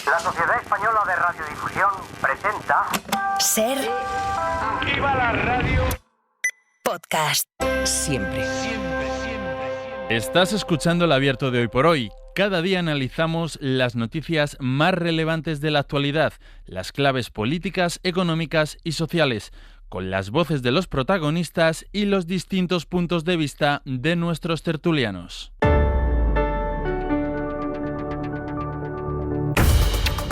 La Sociedad Española de Radiodifusión presenta... Ser... ¡Viva la radio! Podcast. Siempre. Estás escuchando el Abierto de Hoy por Hoy. Cada día analizamos las noticias más relevantes de la actualidad, las claves políticas, económicas y sociales, con las voces de los protagonistas y los distintos puntos de vista de nuestros tertulianos.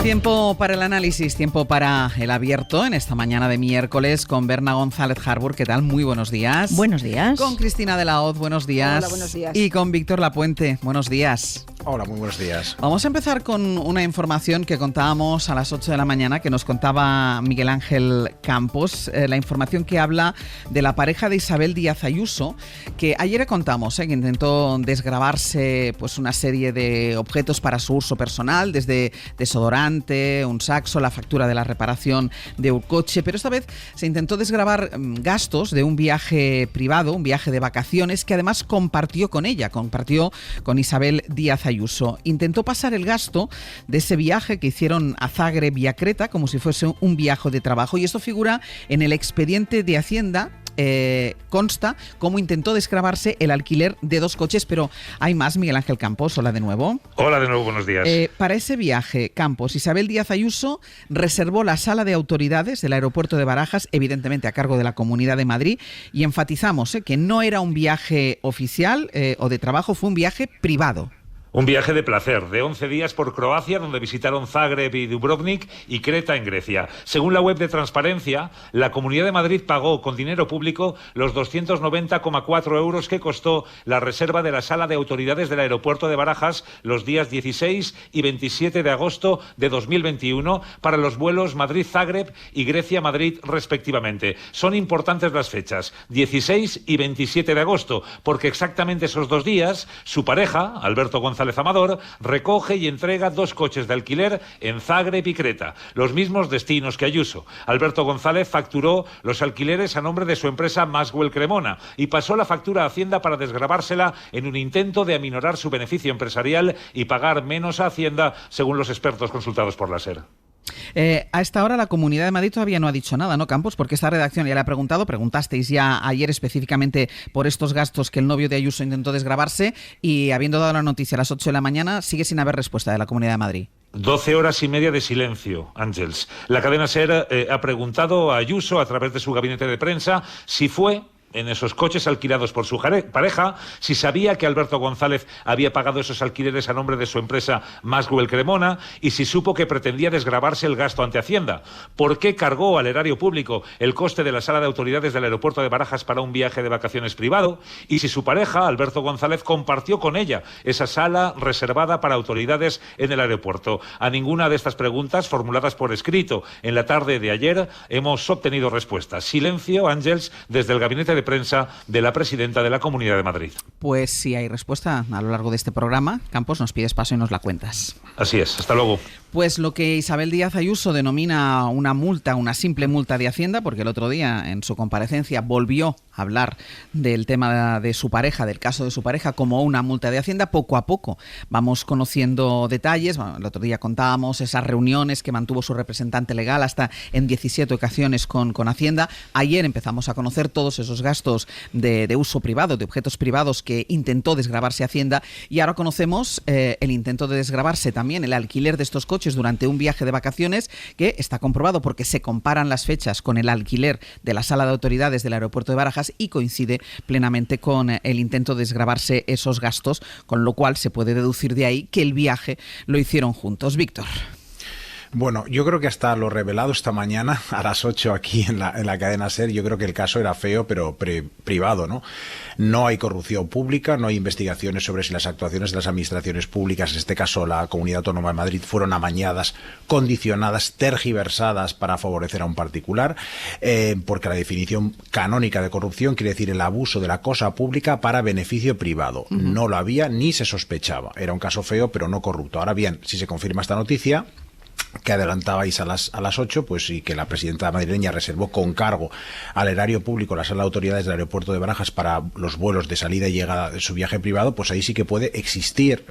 Tiempo para el análisis, tiempo para el abierto en esta mañana de miércoles con Berna González Harbour. ¿Qué tal? Muy buenos días. Buenos días. Con Cristina de la Hoz, buenos días. Hola, buenos días. Y con Víctor Lapuente, buenos días. Hola, muy buenos días. Vamos a empezar con una información que contábamos a las 8 de la mañana, que nos contaba Miguel Ángel Campos, la información que habla de la pareja de Isabel Díaz Ayuso, que ayer contamos, que intentó desgravarse pues una serie de objetos para su uso personal, desde desodorante, un saxo, la factura de la reparación de un coche, pero esta vez se intentó desgravar gastos de un viaje privado, un viaje de vacaciones, que además compartió con ella, compartió con Isabel Díaz Ayuso. Intentó pasar el gasto de ese viaje que hicieron a Zagreb y a Creta como si fuese un viaje de trabajo, y esto figura en el expediente de Hacienda. Consta cómo intentó desgravarse el alquiler de 2 coches, pero hay más. Miguel Ángel Campos, hola de nuevo. Hola de nuevo, buenos días. Para ese viaje, Campos, Isabel Díaz Ayuso reservó la sala de autoridades del aeropuerto de Barajas, evidentemente a cargo de la Comunidad de Madrid, y enfatizamos que no era un viaje oficial o de trabajo, fue un viaje privado. Un viaje de placer, de 11 días por Croacia, donde visitaron Zagreb y Dubrovnik, y Creta en Grecia. Según la web de Transparencia, la Comunidad de Madrid pagó con dinero público los 290,4 euros que costó la reserva de la sala de autoridades del aeropuerto de Barajas los días 16 y 27 de agosto de 2021 para los vuelos Madrid-Zagreb y Grecia-Madrid respectivamente. Son importantes las fechas, 16 y 27 de agosto, porque exactamente esos 2 días su pareja, Alberto González Amador, recoge y entrega 2 coches de alquiler en Zagreb y Creta, los mismos destinos que Ayuso. Alberto González facturó los alquileres a nombre de su empresa Maxwell Cremona y pasó la factura a Hacienda para desgravársela en un intento de aminorar su beneficio empresarial y pagar menos a Hacienda, según los expertos consultados por la SER. A esta hora la Comunidad de Madrid todavía no ha dicho nada, ¿no, Campos? Porque esta redacción ya le ha preguntasteis ya ayer específicamente por estos gastos que el novio de Ayuso intentó desgravarse, y habiendo dado la noticia a las 8 de la mañana, sigue sin haber respuesta de la Comunidad de Madrid. 12 horas y media de silencio, Ángels. La cadena SER ha preguntado a Ayuso a través de su gabinete de prensa si fue en esos coches alquilados por su pareja, si sabía que Alberto González había pagado esos alquileres a nombre de su empresa Maxwell Cremona, y si supo que pretendía desgravarse el gasto ante Hacienda. ¿Por qué cargó al erario público el coste de la sala de autoridades del aeropuerto de Barajas para un viaje de vacaciones privado? Y si su pareja, Alberto González, compartió con ella esa sala reservada para autoridades en el aeropuerto. A ninguna de estas preguntas, formuladas por escrito en la tarde de ayer, hemos obtenido respuestas. Silencio, Ángels, desde el gabinete de prensa de la presidenta de la Comunidad de Madrid. Pues si hay respuesta a lo largo de este programa, Campos, nos pides paso y nos la cuentas. Así es, hasta luego. Pues lo que Isabel Díaz Ayuso denomina una multa, una simple multa de Hacienda, porque el otro día en su comparecencia volvió a hablar del tema de su pareja, del caso de su pareja, como una multa de Hacienda. Poco a poco vamos conociendo detalles. El otro día contábamos esas reuniones que mantuvo su representante legal hasta en 17 ocasiones con Hacienda. Ayer empezamos a conocer todos esos gastos de uso privado, de objetos privados que intentó desgravarse Hacienda, y ahora conocemos el intento de desgravarse también el alquiler de estos coches durante un viaje de vacaciones, que está comprobado porque se comparan las fechas con el alquiler de la sala de autoridades del aeropuerto de Barajas y coincide plenamente con el intento de desgravarse esos gastos, con lo cual se puede deducir de ahí que el viaje lo hicieron juntos. Víctor. Bueno, yo creo que hasta lo revelado esta mañana a las 8 aquí en la cadena SER, yo creo que el caso era feo, pero privado, ¿no? No hay corrupción pública, no hay investigaciones sobre si las actuaciones de las administraciones públicas, en este caso la Comunidad Autónoma de Madrid, fueron amañadas, condicionadas, tergiversadas para favorecer a un particular, porque la definición canónica de corrupción quiere decir el abuso de la cosa pública para beneficio privado. No lo había ni se sospechaba. Era un caso feo, pero no corrupto. Ahora bien, si se confirma esta noticia, que adelantabais a las 8, pues y que la presidenta madrileña reservó con cargo al erario público la sala de autoridades del aeropuerto de Barajas para los vuelos de salida y llegada de su viaje privado, pues ahí sí que puede existir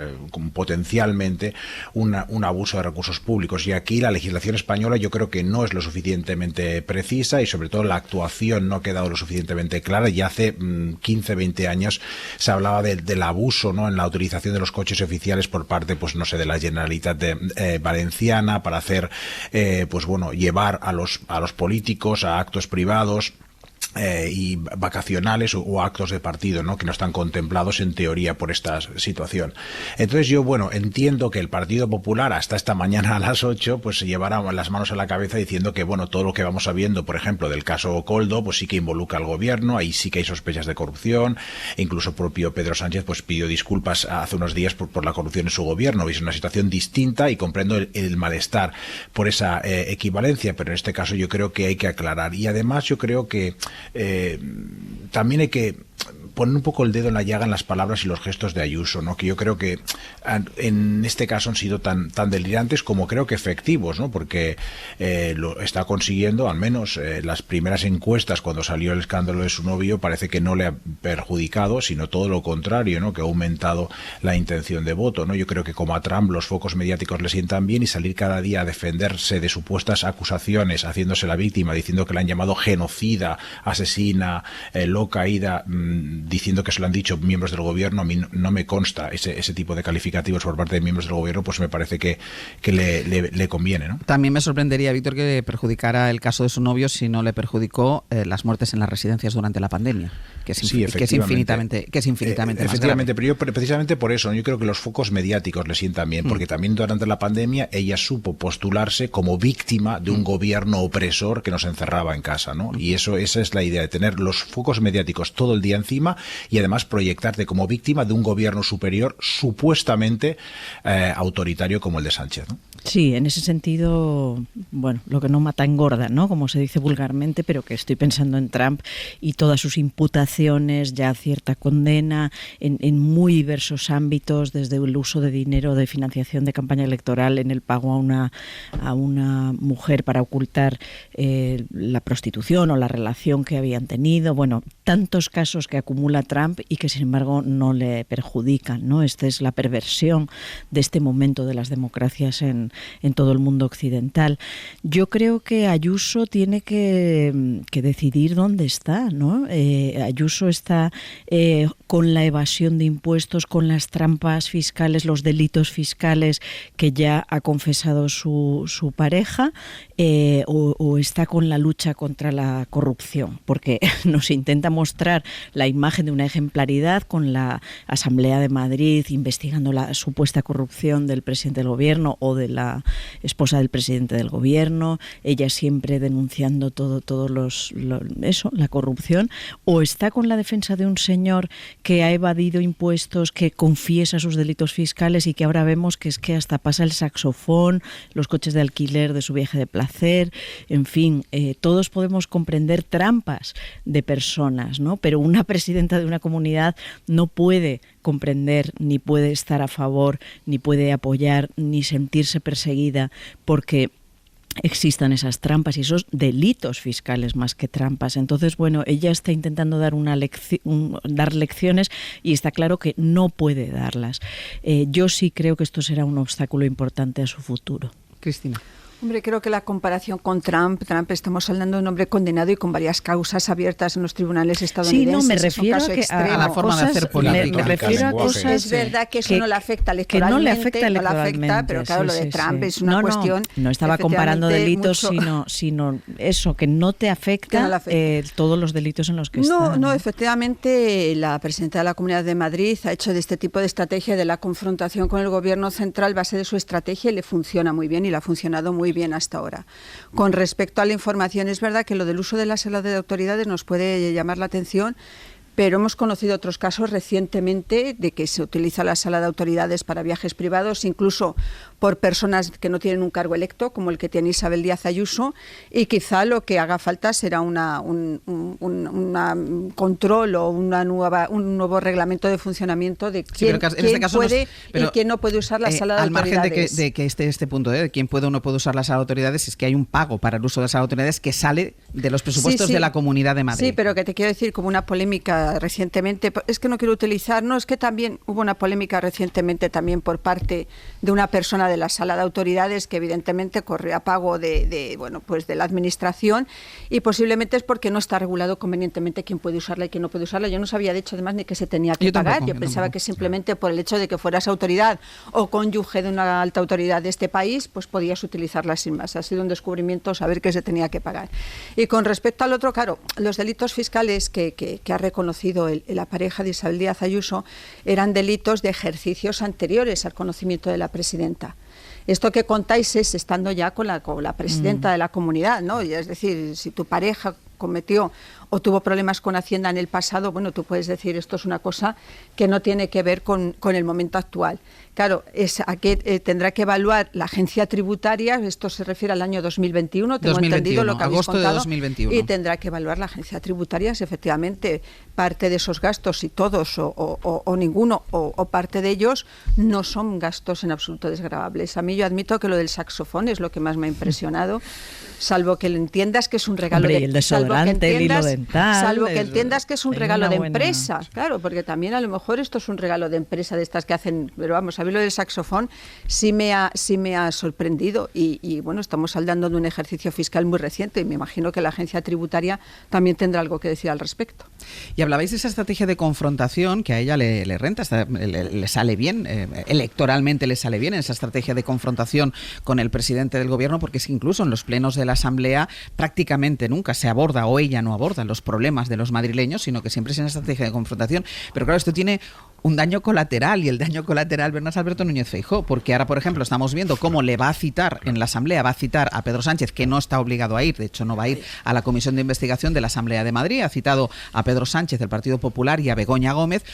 potencialmente un abuso de recursos públicos. Y aquí la legislación española yo creo que no es lo suficientemente precisa y sobre todo la actuación no ha quedado lo suficientemente clara. Ya hace 15, 20 años se hablaba del abuso, ¿no?, en la utilización de los coches oficiales por parte, pues no sé, de la Generalitat Valenciana para hacer, pues bueno, llevar a los políticos a actos privados y vacacionales o actos de partido, ¿no?, que no están contemplados en teoría por esta situación. Entonces yo, bueno, entiendo que el Partido Popular hasta esta mañana a las 8 pues se llevará las manos a la cabeza diciendo que, bueno, todo lo que vamos sabiendo, por ejemplo, del caso Koldo, pues sí que involucra al gobierno, ahí sí que hay sospechas de corrupción, e incluso propio Pedro Sánchez pues pidió disculpas hace unos días por la corrupción en su gobierno. Es una situación distinta y comprendo el malestar por esa equivalencia, pero en este caso yo creo que hay que aclarar. Y además yo creo que también hay que poner un poco el dedo en la llaga en las palabras y los gestos de Ayuso, ¿no?, que yo creo que en este caso han sido tan delirantes como creo que efectivos, ¿no?, porque lo está consiguiendo, al menos las primeras encuestas cuando salió el escándalo de su novio, parece que no le ha perjudicado, sino todo lo contrario, ¿no?, que ha aumentado la intención de voto, ¿no? Yo creo que como a Trump los focos mediáticos le sientan bien y salir cada día a defenderse de supuestas acusaciones, haciéndose la víctima, diciendo que le han llamado genocida, asesina, loca, ida, diciendo que se lo han dicho miembros del gobierno. A mí no me consta ese tipo de calificativos por parte de miembros del gobierno, pues me parece que le conviene, ¿no? También me sorprendería, Víctor, que perjudicara el caso de su novio si no le perjudicó las muertes en las residencias durante la pandemia, que es infinitamente más grave. Pero yo precisamente por eso, ¿no?, yo creo que los focos mediáticos le sientan bien, porque también durante la pandemia ella supo postularse como víctima de un gobierno opresor que nos encerraba en casa, ¿no? Y esa es la idea, de tener los focos mediáticos todo el día encima y además proyectarte como víctima de un gobierno superior supuestamente autoritario como el de Sánchez, ¿no? Sí, en ese sentido, bueno, lo que no mata engorda, ¿no?, como se dice vulgarmente, pero que estoy pensando en Trump y todas sus imputaciones, ya cierta condena en muy diversos ámbitos, desde el uso de dinero de financiación de campaña electoral en el pago a una mujer para ocultar la prostitución o la relación que habían tenido. Bueno, tantos casos que acumula Trump y que sin embargo no le perjudican, ¿no? Esta es la perversión de este momento de las democracias en todo el mundo occidental. Yo creo que Ayuso tiene que decidir dónde está, ¿no? Ayuso está con la evasión de impuestos, con las trampas fiscales, los delitos fiscales que ya ha confesado su pareja, o está con la lucha contra la corrupción, porque nos intenta mostrar la imagen de una ejemplaridad con la Asamblea de Madrid investigando la supuesta corrupción del presidente del gobierno o de la esposa del presidente del gobierno, ella siempre denunciando la corrupción, o está con la defensa de un señor que ha evadido impuestos, que confiesa sus delitos fiscales y que ahora vemos que es que hasta pasa el saxofón, los coches de alquiler de su viaje de placer, en fin, todos podemos comprender trampas de personas, ¿no? Pero una presidenta de una comunidad no puede comprender, ni puede estar a favor, ni puede apoyar, ni sentirse perseguida porque existan esas trampas y esos delitos fiscales más que trampas. Entonces, bueno, ella está intentando dar dar lecciones y está claro que no puede darlas. Yo sí creo que esto será un obstáculo importante a su futuro. Cristina. Hombre, creo que la comparación con Trump, estamos hablando de un hombre condenado y con varias causas abiertas en los tribunales estadounidenses. Sí, no, me refiero a la forma de hacer política. Me refiero a cosas... Es verdad que eso no le afecta electoralmente. Que no le afecta electoralmente. Pero claro, lo de Trump es una cuestión... No estaba comparando delitos, sino eso, que no te afecta, todos los delitos en los que está. No, efectivamente, la presidenta de la Comunidad de Madrid ha hecho de este tipo de estrategia de la confrontación con el gobierno central base de su estrategia y le funciona muy bien y le ha funcionado muy bien hasta ahora. Con respecto a la información, es verdad que lo del uso de la sala de autoridades nos puede llamar la atención, pero hemos conocido otros casos recientemente de que se utiliza la sala de autoridades para viajes privados, incluso por personas que no tienen un cargo electo, como el que tiene Isabel Díaz Ayuso, y quizá lo que haga falta será un control o un nuevo reglamento de funcionamiento de quién puede y quién no puede usar la sala de autoridades. Al margen de que este punto de quién puede o no puede usar la sala de autoridades, es que hay un pago para el uso de las salas de autoridades que sale de los presupuestos de la Comunidad de Madrid. Sí, pero que te quiero decir, como una polémica recientemente, es que no quiero utilizar, es que también hubo una polémica recientemente también por parte de una persona de la sala de autoridades que evidentemente corre a pago de la administración, y posiblemente es porque no está regulado convenientemente quién puede usarla y quién no puede usarla. Yo no sabía de hecho además ni que se tenía que pagar. Yo pensaba que simplemente por el hecho de que fueras autoridad o cónyuge de una alta autoridad de este país, pues podías utilizarla sin más. Ha sido un descubrimiento saber que se tenía que pagar. Y con respecto al otro, claro, los delitos fiscales que ha reconocido la pareja de Isabel Díaz Ayuso eran delitos de ejercicios anteriores al conocimiento de la presidenta. Esto que contáis es estando ya con la presidenta de la comunidad, ¿no? Y es decir, si tu pareja cometió o tuvo problemas con Hacienda en el pasado, bueno, tú puedes decir esto es una cosa que no tiene que ver con el momento actual. Claro, tendrá que evaluar la agencia tributaria, esto se refiere al año 2021, tengo 2021, entendido lo que habéis contado, de 2021. Y tendrá que evaluar la agencia tributaria si efectivamente parte de esos gastos, si todos o ninguno o parte de ellos, no son gastos en absoluto desgravables. A mí yo admito que lo del saxofón es lo que más me ha impresionado, salvo que entiendas que es un regalo el desodorante, el hilo dental, salvo que entiendas que es un regalo de empresa, claro, porque también a lo mejor esto es un regalo de empresa de estas que hacen, pero vamos, a ver, lo del saxofón sí me ha sorprendido y bueno, estamos hablando de un ejercicio fiscal muy reciente y me imagino que la agencia tributaria también tendrá algo que decir al respecto. Y hablabais de esa estrategia de confrontación que a ella le renta, le sale bien, electoralmente le sale bien esa estrategia de confrontación con el presidente del gobierno, porque es que incluso en los plenos de la Asamblea prácticamente nunca se aborda o ella no aborda los problemas de los madrileños, sino que siempre es una estrategia de confrontación. Pero claro, esto tiene un daño colateral, y el daño colateral es Alberto Núñez Feijóo, porque ahora, por ejemplo, estamos viendo cómo le va a citar en la Asamblea, va a citar a Pedro Sánchez, que no está obligado a ir, de hecho no va a ir a la Comisión de Investigación de la Asamblea de Madrid, ha citado a Pedro Sánchez del Partido Popular y a Begoña Gómez,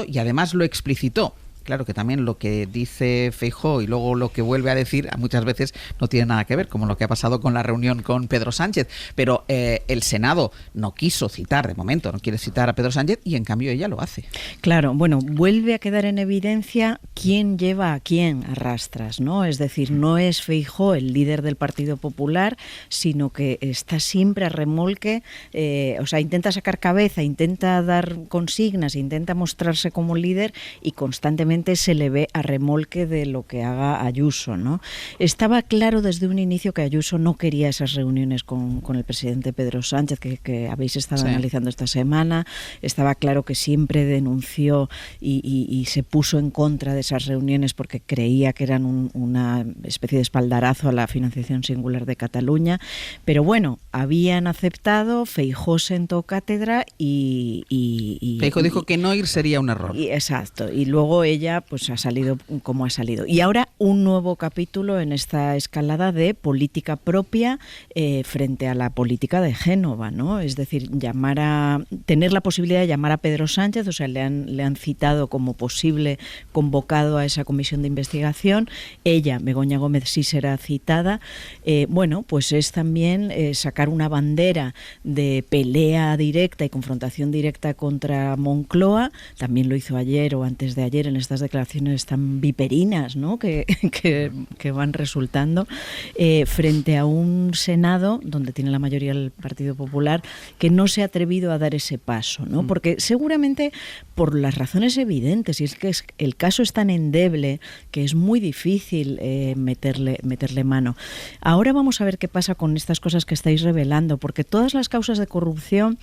y además lo explicitó. Claro que también lo que dice Feijóo y luego lo que vuelve a decir muchas veces no tiene nada que ver, como lo que ha pasado con la reunión con Pedro Sánchez. Pero el Senado no quiso citar, de momento, no quiere citar a Pedro Sánchez y en cambio ella lo hace. Claro, bueno, vuelve a quedar en evidencia quién lleva a quién a rastras, ¿no? Es decir, no es Feijóo el líder del Partido Popular, sino que está siempre a remolque, intenta sacar cabeza, intenta dar consignas, intenta mostrarse como líder y constantemente se le ve a remolque de lo que haga Ayuso, ¿no? Estaba claro desde un inicio que Ayuso no quería esas reuniones con el presidente Pedro Sánchez que habéis estado analizando esta semana. Estaba claro que siempre denunció y se puso en contra de esas reuniones porque creía que eran una especie de espaldarazo a la financiación singular de Cataluña. Pero bueno, habían aceptado, Feijóo sentó cátedra y Feijóo dijo que no ir sería un error. Exacto. Y luego ella pues ha salido como ha salido. Y ahora un nuevo capítulo en esta escalada de política propia frente a la política de Génova, ¿no? Es decir, tener la posibilidad de llamar a Pedro Sánchez, o sea, le han citado como posible convocado a esa comisión de investigación. Ella, Begoña Gómez, sí será citada. Pues es también sacar una bandera de pelea directa y confrontación directa contra Moncloa. También lo hizo ayer o antes de ayer en estas declaraciones tan viperinas, ¿no? que van resultando frente a un Senado donde tiene la mayoría el Partido Popular que no se ha atrevido a dar ese paso, ¿no? Porque seguramente por las razones evidentes, y es que el caso es tan endeble que es muy difícil meterle mano. Ahora vamos a ver qué pasa con estas cosas que estáis revelando, porque todas las causas de corrupción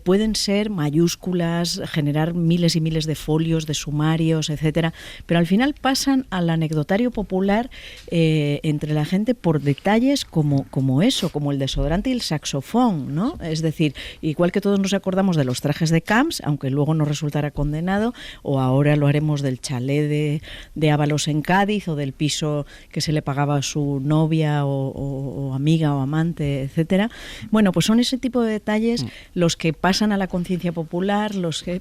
pueden ser mayúsculas, generar miles y miles de folios, de sumarios, etcétera, pero al final pasan al anecdotario popular entre la gente por detalles como eso, como el desodorante y el saxofón, ¿no? Es decir, igual que todos nos acordamos de los trajes de Camps, aunque luego no resultara condenado, o ahora lo haremos del chalet de Ábalos en Cádiz, o del piso que se le pagaba a su novia o amiga o amante, etcétera. Bueno, pues son ese tipo de detalles los que pasan a la conciencia popular, los que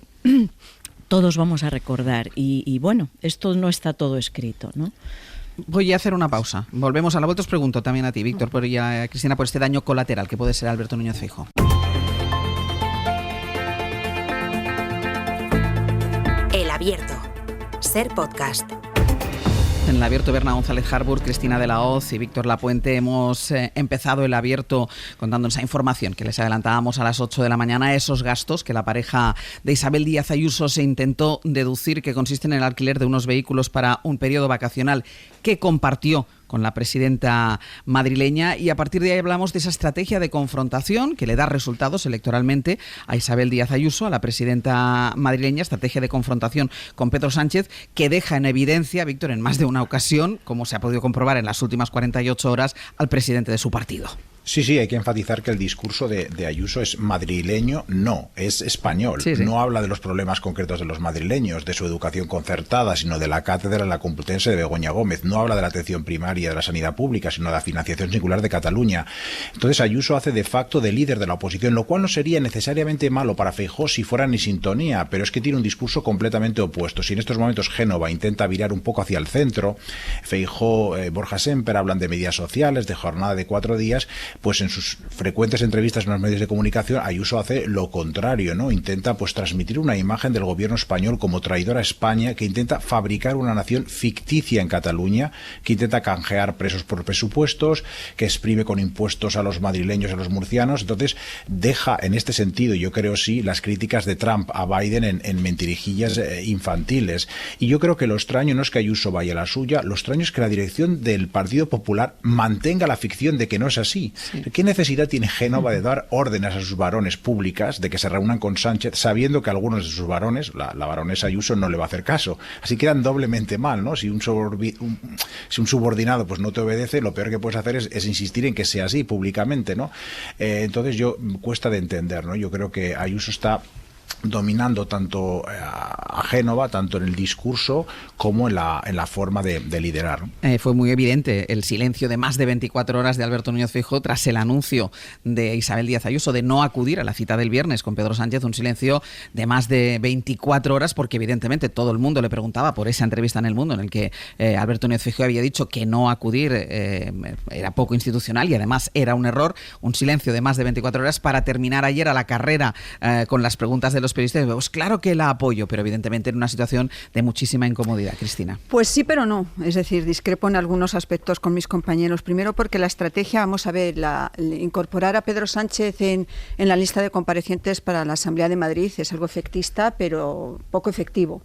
todos vamos a recordar. Y bueno, esto no está todo escrito, ¿no? Voy a hacer una pausa. Volvemos a la vuelta. Os pregunto también a ti, Víctor, y a Cristina, por este daño colateral que puede ser Alberto Núñez Feijóo. El Abierto. Ser Podcast. En el Abierto, Berna González Harbour, Cristina de la Hoz y Víctor Lapuente hemos empezado el Abierto contando esa información que les adelantábamos a las 8 de la mañana, esos gastos que la pareja de Isabel Díaz Ayuso se intentó deducir, que consisten en el alquiler de unos vehículos para un periodo vacacional que compartió con la presidenta madrileña, y a partir de ahí hablamos de esa estrategia de confrontación que le da resultados electoralmente a Isabel Díaz Ayuso, a la presidenta madrileña, estrategia de confrontación con Pedro Sánchez, que deja en evidencia, Víctor, en más de una ocasión, como se ha podido comprobar en las últimas 48 horas, al presidente de su partido. Sí, hay que enfatizar que el discurso de Ayuso es madrileño, no, es español. Sí. No habla de los problemas concretos de los madrileños, de su educación concertada, sino de la cátedra en la Complutense de Begoña Gómez. No habla de la atención primaria, de la sanidad pública, sino de la financiación singular de Cataluña. Entonces Ayuso hace de facto de líder de la oposición, lo cual no sería necesariamente malo para Feijóo si fueran en sintonía, pero es que tiene un discurso completamente opuesto. Si en estos momentos Génova intenta virar un poco hacia el centro, Feijóo, Borja Semper hablan de medidas sociales, de jornada de 4 días, pues en sus frecuentes entrevistas en los medios de comunicación Ayuso hace lo contrario, ¿no? Intenta pues transmitir una imagen del gobierno español como traidor a España, que intenta fabricar una nación ficticia en Cataluña, que intenta canjear presos por presupuestos, que exprime con impuestos a los madrileños, a los murcianos. Entonces deja en este sentido, yo creo sí, las críticas de Trump a Biden en mentirijillas infantiles. Y yo creo que lo extraño no es que Ayuso vaya a la suya, lo extraño es que la dirección del Partido Popular mantenga la ficción de que no es así. Sí. ¿Qué necesidad tiene Génova de dar órdenes a sus varones públicas de que se reúnan con Sánchez, sabiendo que algunos de sus varones, la baronesa Ayuso, no le va a hacer caso? Así quedan doblemente mal, ¿no? Si un subordinado pues no te obedece, lo peor que puedes hacer es insistir en que sea así públicamente, ¿no? Entonces cuesta de entender, ¿no? Yo creo que Ayuso está dominando tanto a Génova, tanto en el discurso como en la forma de liderar. Fue muy evidente el silencio de más de 24 horas de Alberto Núñez Feijóo tras el anuncio de Isabel Díaz Ayuso de no acudir a la cita del viernes con Pedro Sánchez, un silencio de más de 24 horas porque evidentemente todo el mundo le preguntaba por esa entrevista en El Mundo en el que Alberto Núñez Feijóo había dicho que no acudir era poco institucional y además era un error. Un silencio de más de 24 horas para terminar ayer a la carrera con las preguntas de los periodistas. Pues claro que la apoyo, pero evidentemente en una situación de muchísima incomodidad. Cristina. Pues sí, pero no. Es decir, discrepo en algunos aspectos con mis compañeros. Primero porque la estrategia, vamos a ver, incorporar a Pedro Sánchez en la lista de comparecientes para la Asamblea de Madrid es algo efectista, pero poco efectivo,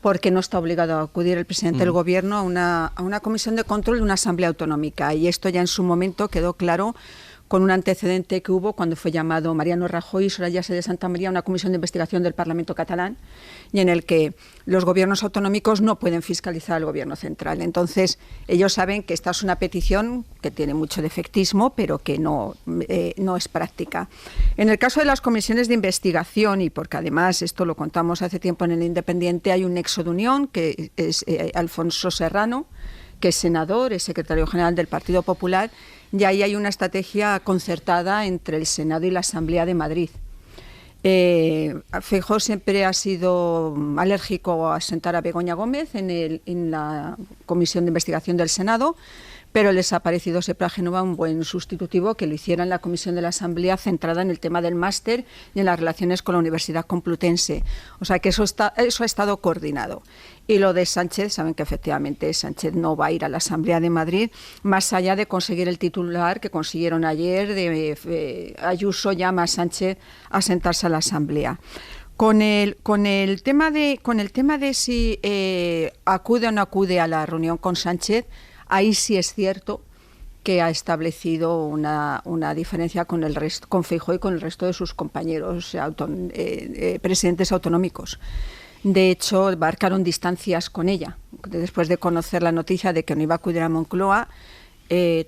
porque no está obligado a acudir el presidente del Gobierno a una comisión de control de una Asamblea Autonómica. Y esto ya en su momento quedó claro con un antecedente que hubo cuando fue llamado Mariano Rajoy y Soraya Sáenz de Santamaría a una comisión de investigación del Parlamento catalán, y en el que los gobiernos autonómicos no pueden fiscalizar al gobierno central. Entonces, ellos saben que esta es una petición que tiene mucho defectismo, pero que no es práctica. En el caso de las comisiones de investigación, y porque además esto lo contamos hace tiempo en El Independiente, hay un nexo de unión, que es Alfonso Serrano, que es senador, es secretario general del Partido Popular, y ahí hay una estrategia concertada entre el Senado y la Asamblea de Madrid. Feijóo siempre ha sido alérgico a sentar a Begoña Gómez en la Comisión de Investigación del Senado, pero les ha parecido siempre a Génova un buen sustitutivo que lo hiciera en la Comisión de la Asamblea centrada en el tema del máster y en las relaciones con la Universidad Complutense. O sea que eso ha estado coordinado. Y lo de Sánchez, saben que efectivamente Sánchez no va a ir a la Asamblea de Madrid, más allá de conseguir el titular que consiguieron ayer, de Ayuso llama a Sánchez a sentarse a la Asamblea. Con el tema de si acude o no acude a la reunión con Sánchez, ahí sí es cierto que ha establecido una diferencia con Feijóo y con el resto de sus compañeros presidentes autonómicos. De hecho, marcaron distancias con ella. Después de conocer la noticia de que no iba a acudir a Moncloa,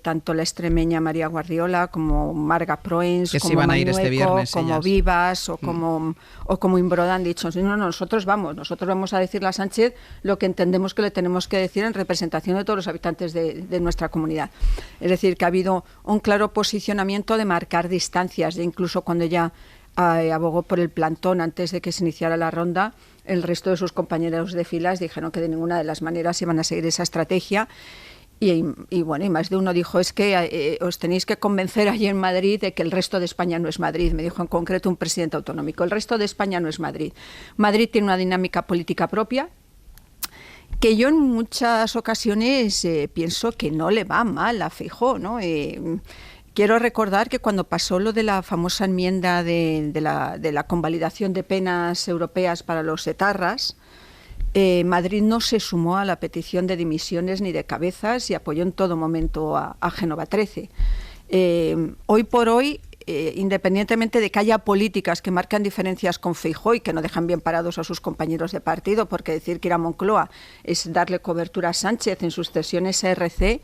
tanto la extremeña María Guardiola como Marga Proens, como Manueco, este viernes, como ellas. Vivas o como Imbroda han dicho, no, nosotros vamos a decirle a Sánchez lo que entendemos que le tenemos que decir en representación de todos los habitantes de nuestra comunidad. Es decir, que ha habido un claro posicionamiento de marcar distancias, e incluso cuando ella abogó por el plantón antes de que se iniciara la ronda, el resto de sus compañeros de filas dijeron que de ninguna de las maneras iban a seguir esa estrategia. Y bueno, y más de uno dijo, es que os tenéis que convencer allí en Madrid de que el resto de España no es Madrid. Me dijo en concreto un presidente autonómico, el resto de España no es Madrid. Madrid tiene una dinámica política propia, que yo en muchas ocasiones pienso que no le va mal a Feijóo, ¿no? Quiero recordar que cuando pasó lo de la famosa enmienda de la convalidación de penas europeas para los etarras, Madrid no se sumó a la petición de dimisiones ni de cabezas y apoyó en todo momento a Génova 13. Hoy por hoy, independientemente de que haya políticas que marcan diferencias con Feijóo y que no dejan bien parados a sus compañeros de partido, porque decir que ir a Moncloa es darle cobertura a Sánchez en sus cesiones a RC,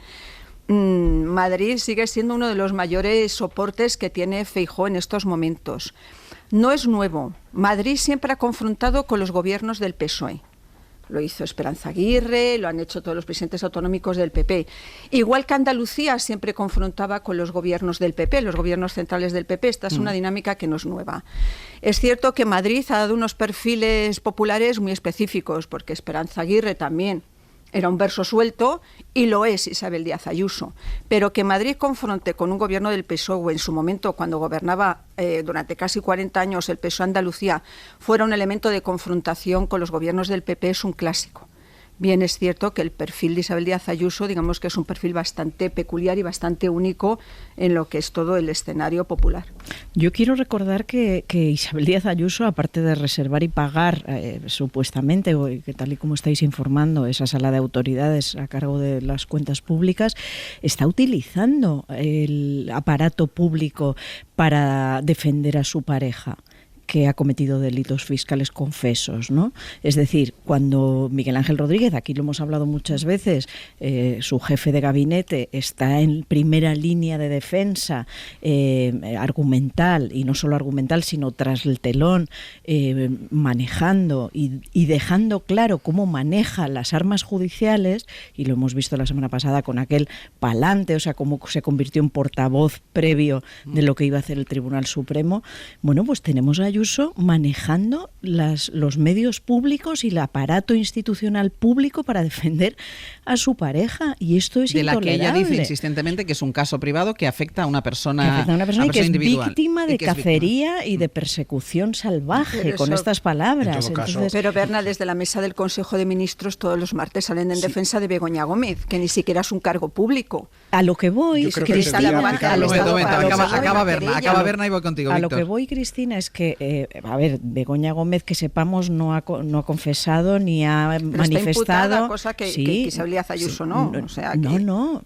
Madrid sigue siendo uno de los mayores soportes que tiene Feijóo en estos momentos. No es nuevo. Madrid siempre ha confrontado con los gobiernos del PSOE. Lo hizo Esperanza Aguirre, lo han hecho todos los presidentes autonómicos del PP. Igual que Andalucía siempre confrontaba con los gobiernos del PP, los gobiernos centrales del PP. Esta es una dinámica que no es nueva. Es cierto que Madrid ha dado unos perfiles populares muy específicos, porque Esperanza Aguirre también era un verso suelto, y lo es Isabel Díaz Ayuso. Pero que Madrid confronte con un gobierno del PSOE, o en su momento, cuando gobernaba durante casi 40 años el PSOE Andalucía, fuera un elemento de confrontación con los gobiernos del PP, es un clásico. Bien, es cierto que el perfil de Isabel Díaz Ayuso, digamos que es un perfil bastante peculiar y bastante único en lo que es todo el escenario popular. Yo quiero recordar que Isabel Díaz Ayuso, aparte de reservar y pagar supuestamente, o que tal y como estáis informando, esa sala de autoridades a cargo de las cuentas públicas, está utilizando el aparato público para defender a su pareja, que ha cometido delitos fiscales confesos, ¿no? Es decir, cuando Miguel Ángel Rodríguez, aquí lo hemos hablado muchas veces, su jefe de gabinete está en primera línea de defensa argumental, y no solo argumental, sino tras el telón, manejando y dejando claro cómo maneja las armas judiciales, y lo hemos visto la semana pasada con aquel Palante, o sea, cómo se convirtió en portavoz previo de lo que iba a hacer el Tribunal Supremo. Bueno, pues tenemos a Ayuso manejando los medios públicos y el aparato institucional público para defender a su pareja, y esto es intolerable. De la que ella dice insistentemente que es un caso privado que afecta a una persona, y que es individual, víctima de cacería y de persecución salvaje, con estas palabras. Pero Berna, desde la mesa del Consejo de Ministros todos los martes salen en defensa de Begoña Gómez, que ni siquiera es un cargo público. A lo que voy, acaba Berna y voy contigo, a Víctor. lo que voy, Cristina, es que Begoña Gómez, que sepamos, no ha confesado ni ha manifestado. Cosa que Isabel Díaz Ayuso no. O sea, que... No,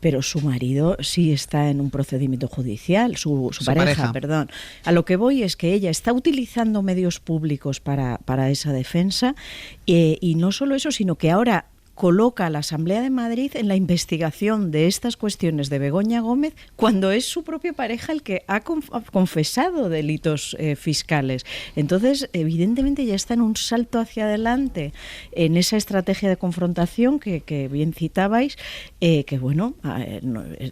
pero su marido sí está en un procedimiento judicial, su pareja, perdón. A lo que voy es que ella está utilizando medios públicos para esa defensa, y no solo eso, sino que ahora coloca a la Asamblea de Madrid en la investigación de estas cuestiones de Begoña Gómez, cuando es su propia pareja el que ha confesado delitos fiscales. Entonces, evidentemente ya está en un salto hacia adelante en esa estrategia de confrontación que bien citabais, que bueno,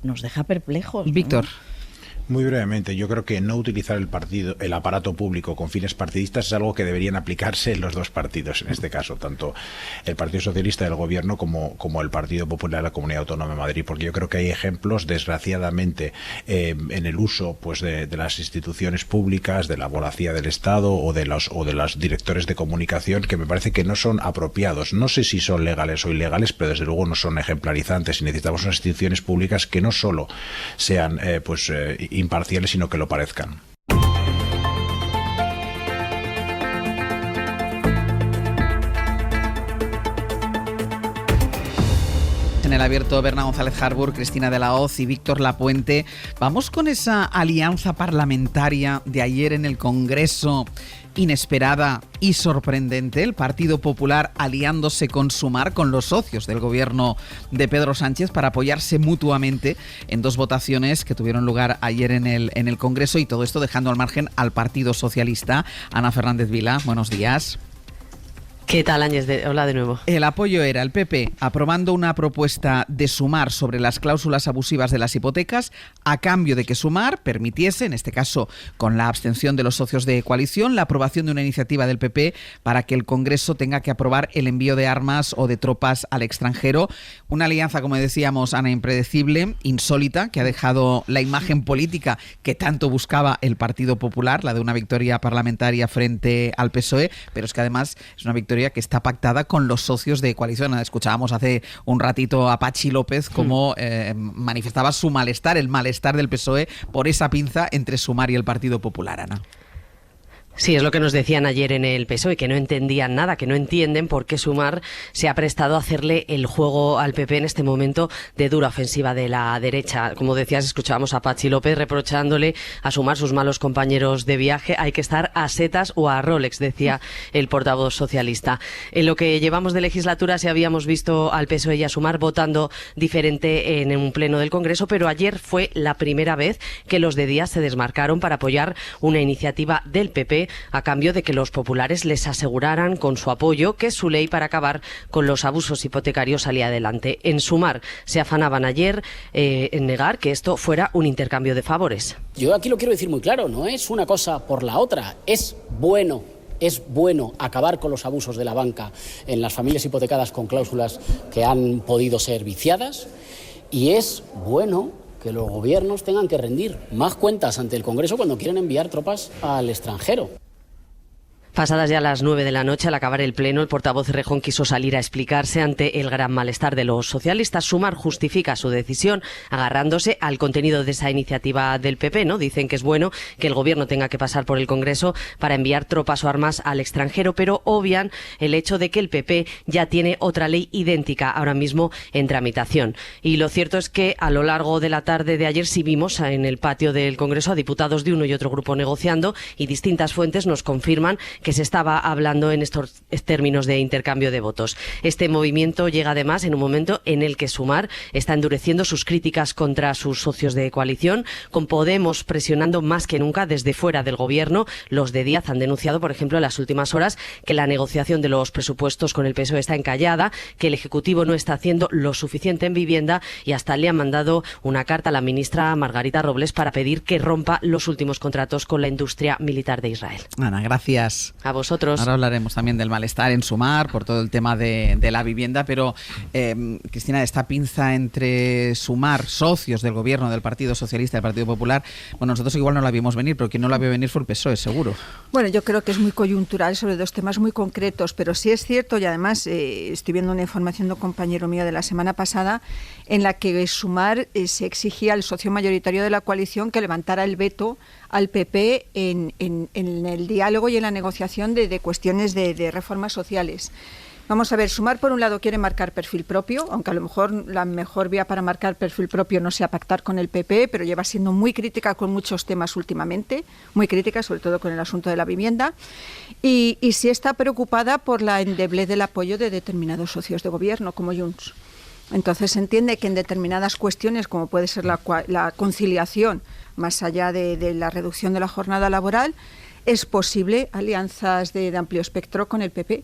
nos deja perplejos, ¿no? Víctor. Muy brevemente, yo creo que no utilizar el aparato público con fines partidistas es algo que deberían aplicarse en los dos partidos, en este caso, tanto el Partido Socialista del Gobierno como el Partido Popular de la Comunidad Autónoma de Madrid, porque yo creo que hay ejemplos, desgraciadamente, en el uso pues de las instituciones públicas, de la abogacía del Estado o de los directores de comunicación, que me parece que no son apropiados. No sé si son legales o ilegales, pero desde luego no son ejemplarizantes, y necesitamos unas instituciones públicas que no solo sean imparciales, sino que lo parezcan. En el abierto, Berna González Harbour, Cristina de la Hoz y Víctor Lapuente. Vamos con esa alianza parlamentaria de ayer en el Congreso, inesperada y sorprendente. El Partido Popular aliándose con Sumar, con los socios del gobierno de Pedro Sánchez, para apoyarse mutuamente en dos votaciones que tuvieron lugar ayer en el Congreso, y todo esto dejando al margen al Partido Socialista. Ana Fernández Vila, buenos días. ¿Qué tal, Áñez? Hola de nuevo. El apoyo era el PP aprobando una propuesta de Sumar sobre las cláusulas abusivas de las hipotecas a cambio de que Sumar permitiese, en este caso con la abstención de los socios de coalición, la aprobación de una iniciativa del PP para que el Congreso tenga que aprobar el envío de armas o de tropas al extranjero. Una alianza, como decíamos, Ana, impredecible, insólita, que ha dejado la imagen política que tanto buscaba el Partido Popular, la de una victoria parlamentaria frente al PSOE, pero es que además es una victoria que está pactada con los socios de coalición. Escuchábamos hace un ratito a Patxi López cómo manifestaba su malestar, el malestar del PSOE por esa pinza entre Sumar y el Partido Popular, Ana. Sí, es lo que nos decían ayer en el PSOE, que no entendían nada, que no entienden por qué Sumar se ha prestado a hacerle el juego al PP en este momento de dura ofensiva de la derecha. Como decías, escuchábamos a Patxi López reprochándole a Sumar sus malos compañeros de viaje. Hay que estar a setas o a Rolex, decía el portavoz socialista. En lo que llevamos de legislatura sí habíamos visto al PSOE y a Sumar votando diferente en un pleno del Congreso, pero ayer fue la primera vez que los de Díaz se desmarcaron para apoyar una iniciativa del PP a cambio de que los populares les aseguraran con su apoyo que su ley para acabar con los abusos hipotecarios salía adelante. En Sumar se afanaban ayer en negar que esto fuera un intercambio de favores. Yo aquí lo quiero decir muy claro, no es una cosa por la otra, es bueno acabar con los abusos de la banca en las familias hipotecadas con cláusulas que han podido ser viciadas, y es bueno que los gobiernos tengan que rendir más cuentas ante el Congreso cuando quieren enviar tropas al extranjero. Pasadas ya las 9 de la noche, al acabar el pleno, el portavoz Rejón quiso salir a explicarse ante el gran malestar de los socialistas. Sumar justifica su decisión agarrándose al contenido de esa iniciativa del PP, ¿no? Dicen que es bueno que el gobierno tenga que pasar por el Congreso para enviar tropas o armas al extranjero, pero obvian el hecho de que el PP ya tiene otra ley idéntica ahora mismo en tramitación. Y lo cierto es que a lo largo de la tarde de ayer sí vimos en el patio del Congreso a diputados de uno y otro grupo negociando, y distintas fuentes nos confirman que se estaba hablando en estos términos de intercambio de votos. Este movimiento llega además en un momento en el que Sumar está endureciendo sus críticas contra sus socios de coalición, con Podemos presionando más que nunca desde fuera del gobierno. Los de Díaz han denunciado, por ejemplo, en las últimas horas que la negociación de los presupuestos con el PSOE está encallada, que el Ejecutivo no está haciendo lo suficiente en vivienda, y hasta le han mandado una carta a la ministra Margarita Robles para pedir que rompa los últimos contratos con la industria militar de Israel. Ana, gracias. A vosotros. Ahora hablaremos también del malestar en Sumar por todo el tema de la vivienda, pero Cristina, esta pinza entre Sumar, socios del gobierno del Partido Socialista y del Partido Popular, bueno, nosotros igual no la vimos venir, pero quien no la vio venir fue el PSOE, seguro. Bueno, yo creo que es muy coyuntural sobre dos temas muy concretos, pero sí es cierto, y además estoy viendo una información de un compañero mío de la semana pasada, en la que Sumar se exigía al socio mayoritario de la coalición que levantara el veto al PP en el diálogo y en la negociación de cuestiones de reformas sociales. Vamos a ver, Sumar por un lado quiere marcar perfil propio, aunque a lo mejor la mejor vía para marcar perfil propio no sea pactar con el PP, pero lleva siendo muy crítica con muchos temas últimamente, muy crítica sobre todo con el asunto de la vivienda, y sí está preocupada por la endeblez del apoyo de determinados socios de gobierno como Junts. Entonces se entiende que en determinadas cuestiones, como puede ser la conciliación, más allá de la reducción de la jornada laboral, es posible alianzas de amplio espectro con el PP.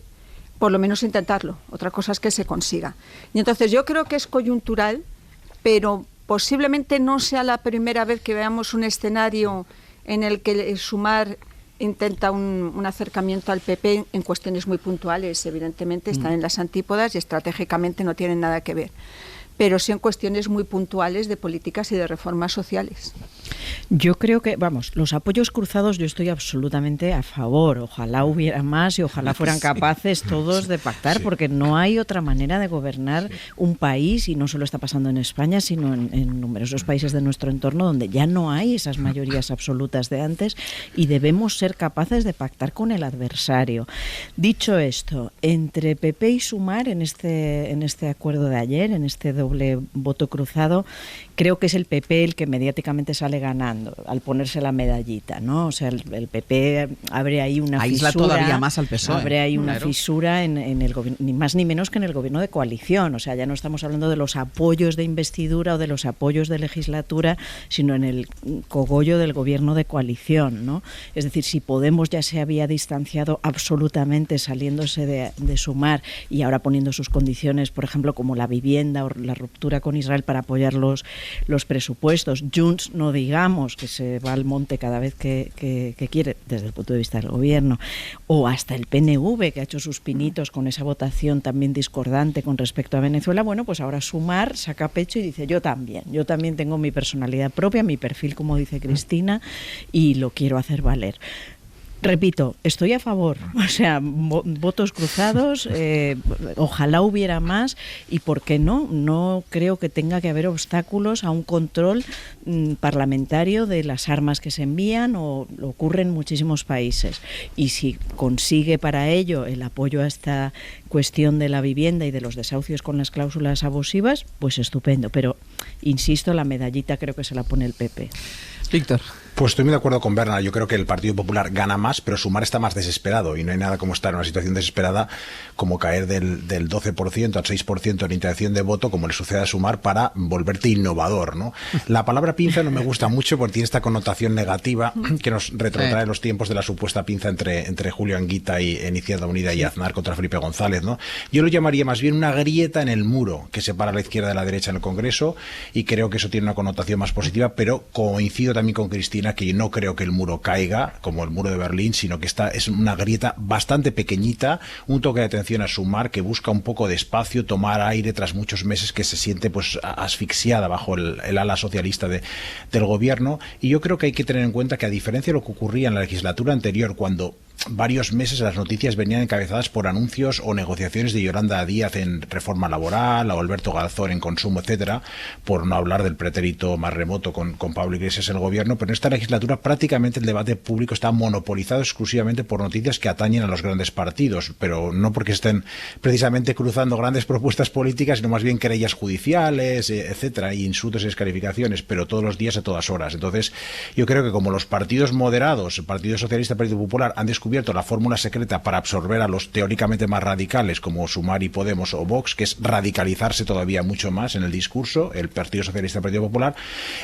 Por lo menos intentarlo. Otra cosa es que se consiga. Y entonces yo creo que es coyuntural, pero posiblemente no sea la primera vez que veamos un escenario en el que Sumar intenta un acercamiento al PP en cuestiones muy puntuales. Evidentemente están en las antípodas y estratégicamente no tienen nada que ver, pero sí en cuestiones muy puntuales de políticas y de reformas sociales. Yo creo que, vamos, los apoyos cruzados yo estoy absolutamente a favor. Ojalá hubiera más y ojalá fueran capaces todos de pactar, porque no hay otra manera de gobernar un país, y no solo está pasando en España, sino en numerosos países de nuestro entorno donde ya no hay esas mayorías absolutas de antes, y debemos ser capaces de pactar con el adversario. Dicho esto, entre PP y Sumar en este acuerdo de ayer, en este doble voto cruzado, creo que es el PP el que mediáticamente sale ganando. al ponerse la medallita, ¿no? O sea, el PP abre ahí una aísla fisura. Todavía más al PSOE. Abre ahí una fisura en el gobierno, ni más ni menos que en el gobierno de coalición. O sea, ya no estamos hablando de los apoyos de investidura o de los apoyos de legislatura, sino en el cogollo del gobierno de coalición, ¿no? Es decir, si Podemos ya se había distanciado absolutamente saliéndose de Sumar y ahora poniendo sus condiciones, por ejemplo, como la vivienda o la ruptura con Israel para apoyar los presupuestos. Junts, no digamos, que se va al monte cada vez que quiere, desde el punto de vista del gobierno, o hasta el PNV, que ha hecho sus pinitos con esa votación también discordante con respecto a Venezuela. Bueno, pues ahora Sumar saca pecho y dice, yo también tengo mi personalidad propia, mi perfil, como dice Cristina, y lo quiero hacer valer. Repito, estoy a favor, o sea, votos cruzados, ojalá hubiera más y ¿por qué no? No creo que tenga que haber obstáculos a un control parlamentario de las armas que se envían, o lo ocurre en muchísimos países. Y si consigue para ello el apoyo a esta cuestión de la vivienda y de los desahucios con las cláusulas abusivas, pues estupendo. Pero, insisto, la medallita creo que se la pone el PP. Víctor. Pues estoy muy de acuerdo con Berna. Yo creo que el Partido Popular gana más, pero Sumar está más desesperado y no hay nada como estar en una situación desesperada como caer del 12% al 6% en intención de voto, como le sucede a Sumar, para volverte innovador, ¿no? La palabra pinza no me gusta mucho porque tiene esta connotación negativa que nos retrotrae los tiempos de la supuesta pinza entre Julio Anguita en Izquierda Unida y Aznar contra Felipe González, ¿no? Yo lo llamaría más bien una grieta en el muro que separa a la izquierda de la derecha en el Congreso, y creo que eso tiene una connotación más positiva, pero coincido también con Cristina que yo no creo que el muro caiga como el muro de Berlín, sino que esta es una grieta bastante pequeñita, un toque de atención a Sumar, que busca un poco de espacio, tomar aire tras muchos meses que se siente pues asfixiada bajo el ala socialista del gobierno. Y yo creo que hay que tener en cuenta que, a diferencia de lo que ocurría en la legislatura anterior, cuando varios meses las noticias venían encabezadas por anuncios o negociaciones de Yolanda Díaz en reforma laboral o Alberto Garzón en consumo, etcétera, por no hablar del pretérito más remoto con Pablo Iglesias en el gobierno, pero en esta legislatura prácticamente el debate público está monopolizado exclusivamente por noticias que atañen a los grandes partidos, pero no porque estén precisamente cruzando grandes propuestas políticas, sino más bien querellas judiciales, etcétera, y insultos y descalificaciones, pero todos los días a todas horas. Entonces, yo creo que como los partidos moderados, el Partido Socialista y el Partido Popular, han descubierto la fórmula secreta para absorber a los teóricamente más radicales como Sumar y Podemos o Vox, que es radicalizarse todavía mucho más en el discurso, el Partido Socialista y el Partido Popular,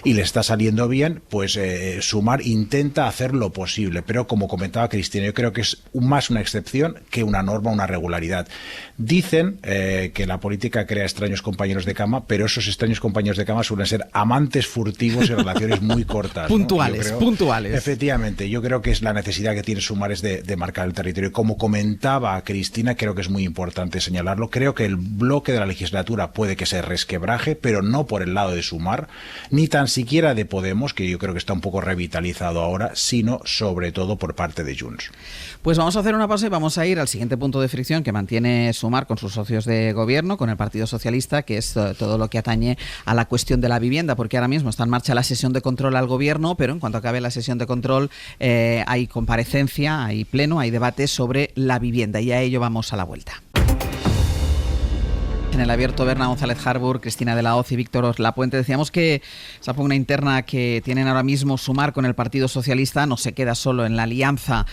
y le está saliendo bien, pues Sumar intenta hacer lo posible, pero como comentaba Cristina, yo creo que es más una excepción que una norma, una regularidad. Dicen que la política crea extraños compañeros de cama, pero esos extraños compañeros de cama suelen ser amantes furtivos y relaciones muy cortas, puntuales, ¿no? puntuales. Efectivamente, yo creo que es la necesidad que tiene Sumar es de marcar el territorio. Como comentaba Cristina, creo que es muy importante señalarlo. Creo que el bloque de la legislatura puede que se resquebraje, pero no por el lado de Sumar, ni tan siquiera de Podemos, que yo creo que está un poco revitalizado ahora, sino sobre todo por parte de Junts. Pues vamos a hacer una pausa y vamos a ir al siguiente punto de fricción que mantiene Sumar con sus socios de gobierno, con el Partido Socialista, que es todo lo que atañe a la cuestión de la vivienda, porque ahora mismo está en marcha la sesión de control al gobierno, pero en cuanto acabe la sesión de control hay comparecencia, hay pleno, hay debate sobre la vivienda, y a ello vamos a la vuelta. En el abierto, Berna González Harbour, Cristina de la Hoz y Víctor Lapuente. Decíamos que esa pugna interna que tienen ahora mismo Sumar con el Partido Socialista no se queda solo en la alianza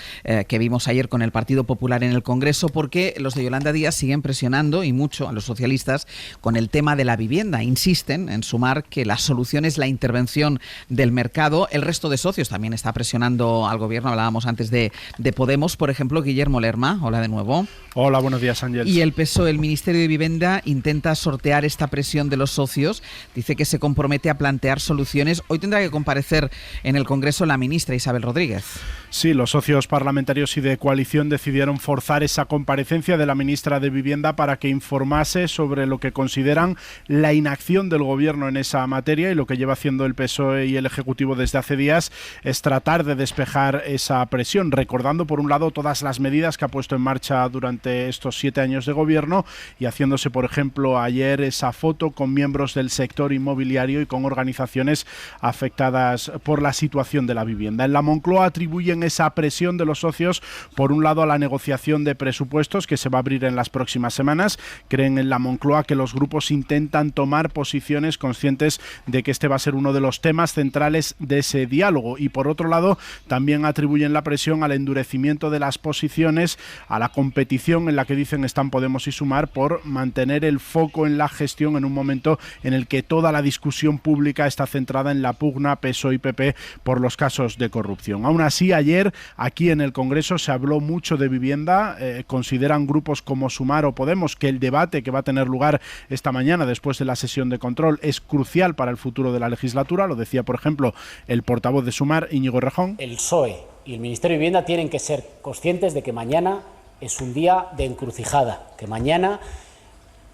que vimos ayer con el Partido Popular en el Congreso, porque los de Yolanda Díaz siguen presionando, y mucho, a los socialistas con el tema de la vivienda. Insisten en Sumar que la solución es la intervención del mercado. El resto de socios también está presionando al gobierno. Hablábamos antes de Podemos, por ejemplo, Guillermo Lerma. Hola de nuevo. Hola, buenos días, Ángel. Y el PSOE, el Ministerio de Vivienda, intenta sortear esta presión de los socios. Dice que se compromete a plantear soluciones. Hoy tendrá que comparecer en el Congreso la ministra Isabel Rodríguez. Sí, los socios parlamentarios y de coalición decidieron forzar esa comparecencia de la ministra de Vivienda para que informase sobre lo que consideran la inacción del gobierno en esa materia, y lo que lleva haciendo el PSOE y el Ejecutivo desde hace días es tratar de despejar esa presión, recordando por un lado todas las medidas que ha puesto en marcha durante estos 7 años de gobierno y haciéndose, por ejemplo, ejemplo, ayer esa foto con miembros del sector inmobiliario y con organizaciones afectadas por la situación de la vivienda. En la Moncloa atribuyen esa presión de los socios, por un lado, a la negociación de presupuestos que se va a abrir en las próximas semanas. Creen en la Moncloa que los grupos intentan tomar posiciones conscientes de que este va a ser uno de los temas centrales de ese diálogo. Y por otro lado, también atribuyen la presión al endurecimiento de las posiciones, a la competición en la que dicen están Podemos y Sumar por mantener el foco en la gestión en un momento en el que toda la discusión pública está centrada en la pugna PSOE y PP por los casos de corrupción. Aún así, ayer aquí en el Congreso se habló mucho de vivienda. Consideran grupos como Sumar o Podemos que el debate que va a tener lugar esta mañana después de la sesión de control es crucial para el futuro de la legislatura. Lo decía, por ejemplo, el portavoz de Sumar, Íñigo Errejón. El PSOE y el Ministerio de Vivienda tienen que ser conscientes de que mañana es un día de encrucijada, que mañana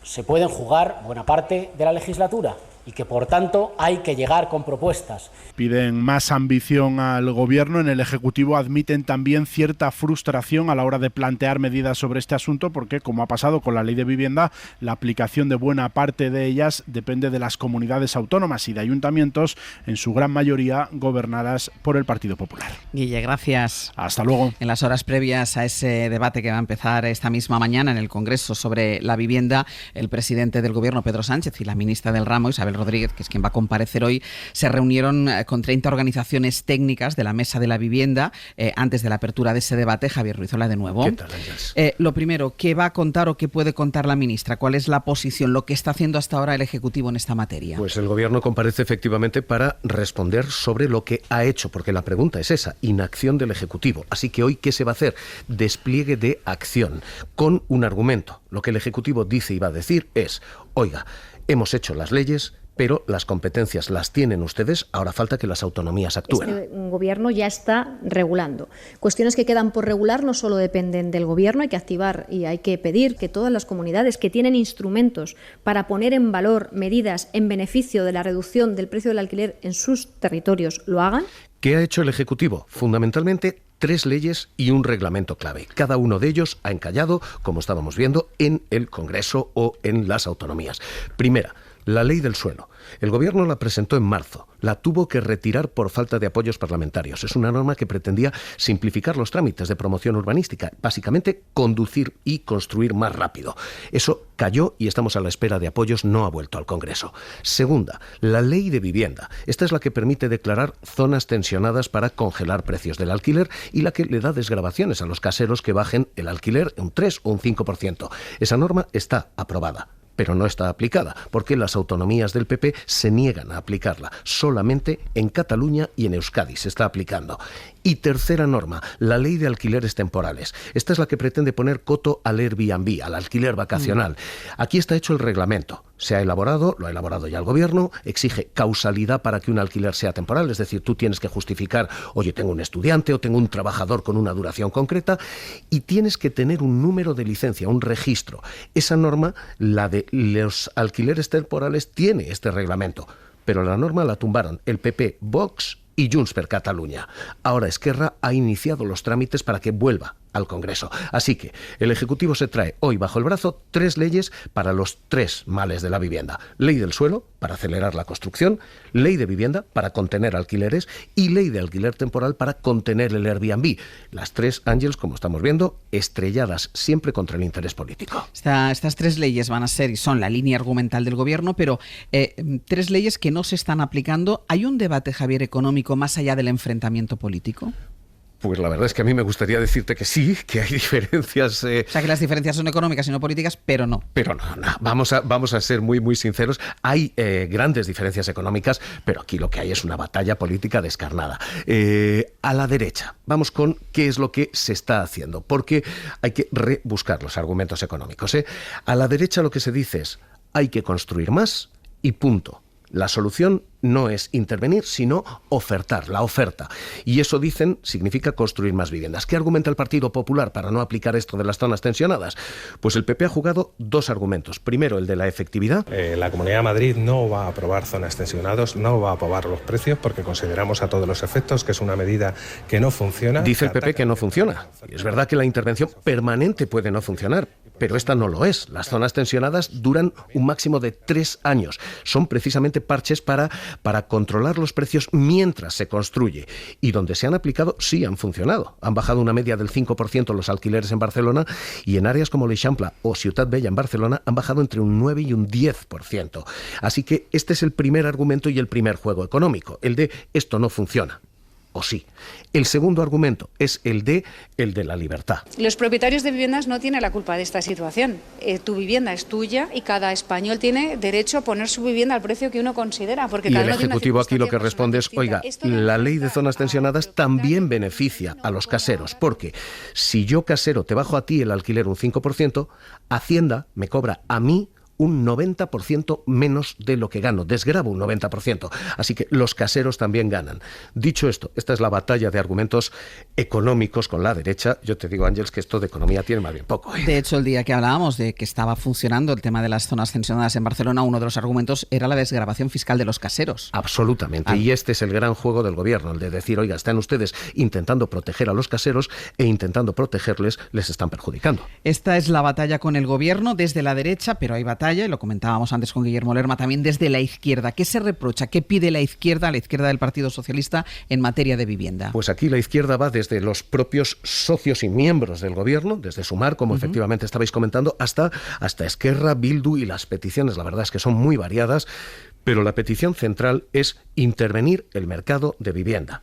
se pueden jugar buena parte de la legislatura y que, por tanto, hay que llegar con propuestas. Piden más ambición al Gobierno. En el Ejecutivo admiten también cierta frustración a la hora de plantear medidas sobre este asunto porque, como ha pasado con la Ley de Vivienda, la aplicación de buena parte de ellas depende de las comunidades autónomas y de ayuntamientos, en su gran mayoría gobernadas por el Partido Popular. Guille, gracias. Hasta luego. En las horas previas a ese debate que va a empezar esta misma mañana en el Congreso sobre la vivienda, el presidente del Gobierno, Pedro Sánchez, y la ministra del ramo, Isabel Rodríguez, que es quien va a comparecer hoy, se reunieron con 30 organizaciones técnicas de la Mesa de la Vivienda antes de la apertura de ese debate. Javier Ruiz, hola de nuevo. ¿Qué tal, Ángels? Lo primero, ¿qué va a contar o qué puede contar la ministra? ¿Cuál es la posición, lo que está haciendo hasta ahora el Ejecutivo en esta materia? Pues el Gobierno comparece efectivamente para responder sobre lo que ha hecho, porque la pregunta es esa, inacción del Ejecutivo. Así que hoy, ¿qué se va a hacer? Despliegue de acción, con un argumento. Lo que el Ejecutivo dice y va a decir es, oiga, hemos hecho las leyes, pero las competencias las tienen ustedes, ahora falta que las autonomías actúen. Este Gobierno ya está regulando. Cuestiones que quedan por regular no solo dependen del Gobierno, hay que activar y hay que pedir que todas las comunidades que tienen instrumentos para poner en valor medidas en beneficio de la reducción del precio del alquiler en sus territorios lo hagan. ¿Qué ha hecho el Ejecutivo? Fundamentalmente 3 leyes y un reglamento clave. Cada uno de ellos ha encallado, como estábamos viendo, en el Congreso o en las autonomías. Primera, la ley del suelo. El Gobierno la presentó en marzo. La tuvo que retirar por falta de apoyos parlamentarios. Es una norma que pretendía simplificar los trámites de promoción urbanística, básicamente conducir y construir más rápido. Eso cayó y estamos a la espera de apoyos, no ha vuelto al Congreso. Segunda, la ley de vivienda. Esta es la que permite declarar zonas tensionadas para congelar precios del alquiler y la que le da desgravaciones a los caseros que bajen el alquiler un 3 o un 5%. Esa norma está aprobada, pero no está aplicada, porque las autonomías del PP se niegan a aplicarla. Solamente en Cataluña y en Euskadi se está aplicando. Y tercera norma, la ley de alquileres temporales. Esta es la que pretende poner coto al Airbnb, al alquiler vacacional. Aquí está hecho el reglamento. Se ha elaborado, lo ha elaborado ya el Gobierno, exige causalidad para que un alquiler sea temporal, es decir, tú tienes que justificar, oye, tengo un estudiante o tengo un trabajador con una duración concreta, y tienes que tener un número de licencia, un registro. Esa norma, la de los alquileres temporales, tiene este reglamento, pero la norma la tumbaron el PP, Vox y Junts per Catalunya. Ahora Esquerra ha iniciado los trámites para que vuelva al Congreso. Así que el Ejecutivo se trae hoy bajo el brazo 3 leyes para los 3 males de la vivienda. Ley del suelo, para acelerar la construcción, ley de vivienda, para contener alquileres, y ley de alquiler temporal para contener el Airbnb. Las 3, Ángels, como estamos viendo, estrelladas siempre contra el interés político. Estas 3 leyes van a ser y son la línea argumental del Gobierno, pero 3 leyes que no se están aplicando. ¿Hay un debate, Javier, económico más allá del enfrentamiento político? Pues la verdad es que a mí me gustaría decirte que sí, que hay diferencias. O sea, que las diferencias son económicas y no políticas, pero no. Pero no. Vamos a ser muy sinceros. Hay grandes diferencias económicas, pero aquí lo que hay es una batalla política descarnada. A la derecha, vamos con qué es lo que se está haciendo, porque hay que rebuscar los argumentos económicos. A la derecha lo que se dice es, hay que construir más y punto. La solución no es intervenir, sino ofertar, la oferta. Y eso, dicen, significa construir más viviendas. ¿Qué argumenta el Partido Popular para no aplicar esto de las zonas tensionadas? Pues el PP ha jugado dos argumentos. Primero, el de la efectividad. La Comunidad de Madrid no va a aprobar zonas tensionadas, no va a aprobar los precios porque consideramos a todos los efectos que es una medida que no funciona. Dice el PP que no funciona. Y es verdad que la intervención permanente puede no funcionar, pero esta no lo es. Las zonas tensionadas duran un máximo de 3 años. Son precisamente parches para controlar los precios mientras se construye. Y donde se han aplicado, sí han funcionado. Han bajado una media del 5% los alquileres en Barcelona, y en áreas como l'Eixample o Ciutat Vella en Barcelona han bajado entre un 9 y un 10%. Así que este es el primer argumento y el primer juego económico, el de esto no funciona. O sí. El segundo argumento es el de la libertad. Los propietarios de viviendas no tienen la culpa de esta situación. Tu vivienda es tuya y cada español tiene derecho a poner su vivienda al precio que uno considera. Porque y cada el uno tiene Ejecutivo aquí lo que responde es, oiga, la ley de zonas tensionadas también beneficia a los caseros, porque si yo, casero, te bajo a ti el alquiler un 5%, Hacienda me cobra a mí un 90% menos de lo que gano, desgravo un 90%. Así que los caseros también ganan. Dicho esto, esta es la batalla de argumentos económicos con la derecha. Yo te digo, Ángeles, que esto de economía tiene más bien poco. De hecho, el día que hablábamos de que estaba funcionando el tema de las zonas tensionadas en Barcelona, uno de los argumentos era la desgravación fiscal de los caseros. Absolutamente. Y este es el gran juego del gobierno, el de decir, oiga, están ustedes intentando proteger a los caseros e intentando protegerles, les están perjudicando. Esta es la batalla con el gobierno desde la derecha, pero hay batalla, y lo comentábamos antes con Guillermo Lerma, también desde la izquierda. ¿Qué se reprocha? ¿Qué pide la izquierda del Partido Socialista en materia de vivienda? Pues aquí la izquierda va desde los propios socios y miembros del gobierno, desde Sumar, como efectivamente estabais comentando, hasta Esquerra, Bildu, y las peticiones, la verdad es que son muy variadas, pero la petición central es intervenir el mercado de vivienda.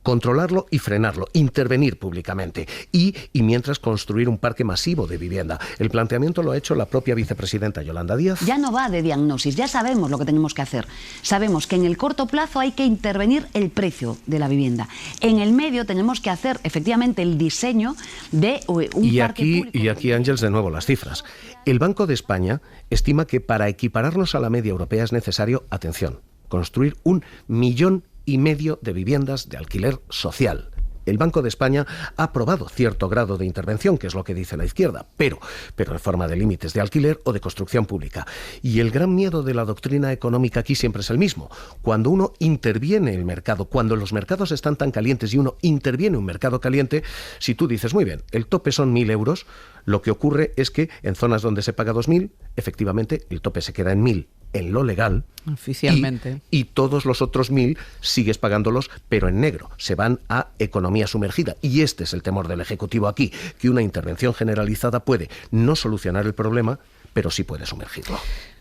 Controlarlo y frenarlo, intervenir públicamente y mientras construir un parque masivo de vivienda. El planteamiento lo ha hecho la propia vicepresidenta Yolanda Díaz. Ya no va de diagnosis, ya sabemos lo que tenemos que hacer. Sabemos que en el corto plazo hay que intervenir el precio de la vivienda. En el medio tenemos que hacer efectivamente el diseño de un parque público. Y aquí, Ángeles, de nuevo las cifras. El Banco de España estima que para equipararnos a la media europea es necesario, atención, construir 1,5 millones de viviendas de alquiler social. El Banco de España ha aprobado cierto grado de intervención, que es lo que dice la izquierda, pero en forma de límites de alquiler o de construcción pública. Y el gran miedo de la doctrina económica aquí siempre es el mismo. Cuando uno interviene el mercado, cuando los mercados están tan calientes y uno interviene un mercado caliente, si tú dices, muy bien, el tope son 1.000 euros, lo que ocurre es que en zonas donde se paga 2.000, efectivamente el tope se queda en 1.000. En lo legal, oficialmente, y todos los otros 1.000 sigues pagándolos, pero en negro, se van a economía sumergida. Y este es el temor del Ejecutivo aquí, que una intervención generalizada puede no solucionar el problema, pero sí puede sumergirlo.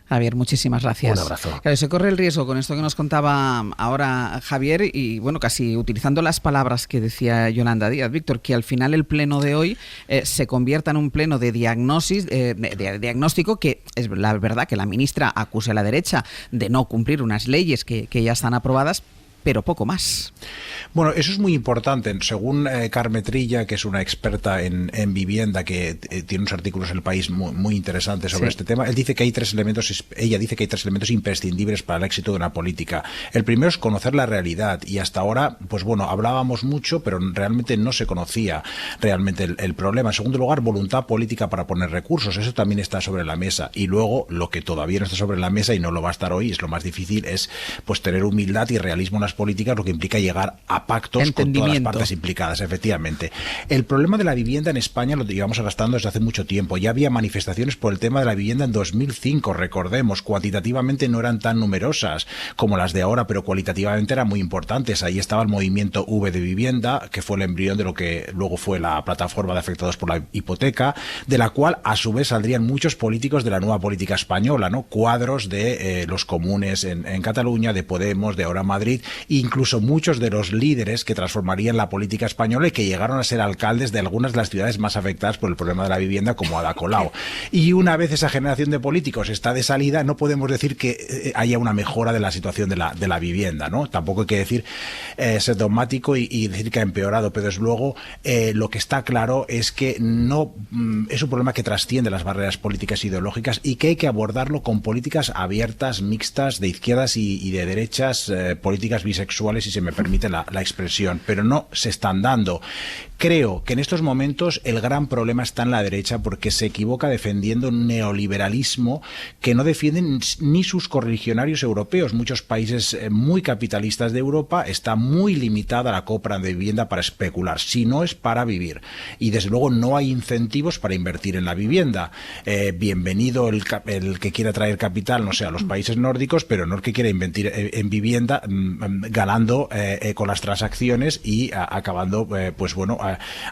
Javier, muchísimas gracias. Un abrazo. Claro, se corre el riesgo con esto que nos contaba ahora Javier y, bueno, casi utilizando las palabras que decía Yolanda Díaz, Víctor, que al final el pleno de hoy se convierta en un pleno de diagnosis, de diagnóstico, que es la verdad que la ministra acuse a la derecha de no cumplir unas leyes que ya están aprobadas, pero poco más. Bueno, eso es muy importante. Según Carme Trilla, que es una experta en vivienda, que tiene unos artículos en El País muy interesantes sobre este tema, ella dice que hay 3 elementos imprescindibles para el éxito de una política. El primero es conocer la realidad, y hasta ahora, pues bueno, hablábamos mucho, pero realmente no se conocía realmente el problema. En segundo lugar, voluntad política para poner recursos. Eso también está sobre la mesa. Y luego, lo que todavía no está sobre la mesa y no lo va a estar hoy, es lo más difícil, es pues tener humildad y realismo en las políticas, lo que implica llegar a pactos con todas las partes implicadas, efectivamente. El problema de la vivienda en España lo llevamos arrastrando desde hace mucho tiempo. Ya había manifestaciones por el tema de la vivienda en 2005, recordemos. Cuantitativamente no eran tan numerosas como las de ahora, pero cualitativamente eran muy importantes. Ahí estaba el movimiento V de vivienda, que fue el embrión de lo que luego fue la plataforma de afectados por la hipoteca, de la cual a su vez saldrían muchos políticos de la nueva política española, ¿no? Cuadros de los comunes en Cataluña, de Podemos, de Ahora Madrid, incluso muchos de los líderes que transformarían la política española y que llegaron a ser alcaldes de algunas de las ciudades más afectadas por el problema de la vivienda, como Ada Colau. Y una vez esa generación de políticos está de salida, no podemos decir que haya una mejora de la situación de la vivienda, ¿no? Tampoco hay que decir ser dogmático y decir que ha empeorado, pero desde luego lo que está claro es que no es un problema que trasciende las barreras políticas e ideológicas y que hay que abordarlo con políticas abiertas, mixtas, de izquierdas y de derechas, políticas bisexuales, si se me permite la expresión, pero no se están dando. Creo que en estos momentos el gran problema está en la derecha porque se equivoca defendiendo un neoliberalismo que no defienden ni sus correligionarios europeos. Muchos países muy capitalistas de Europa está muy limitada la compra de vivienda para especular, si no es para vivir. Y desde luego no hay incentivos para invertir en la vivienda. Bienvenido el que quiera traer capital, no sé, a los países nórdicos, pero no el que quiera invertir en vivienda ganando con las transacciones y acabando, pues bueno,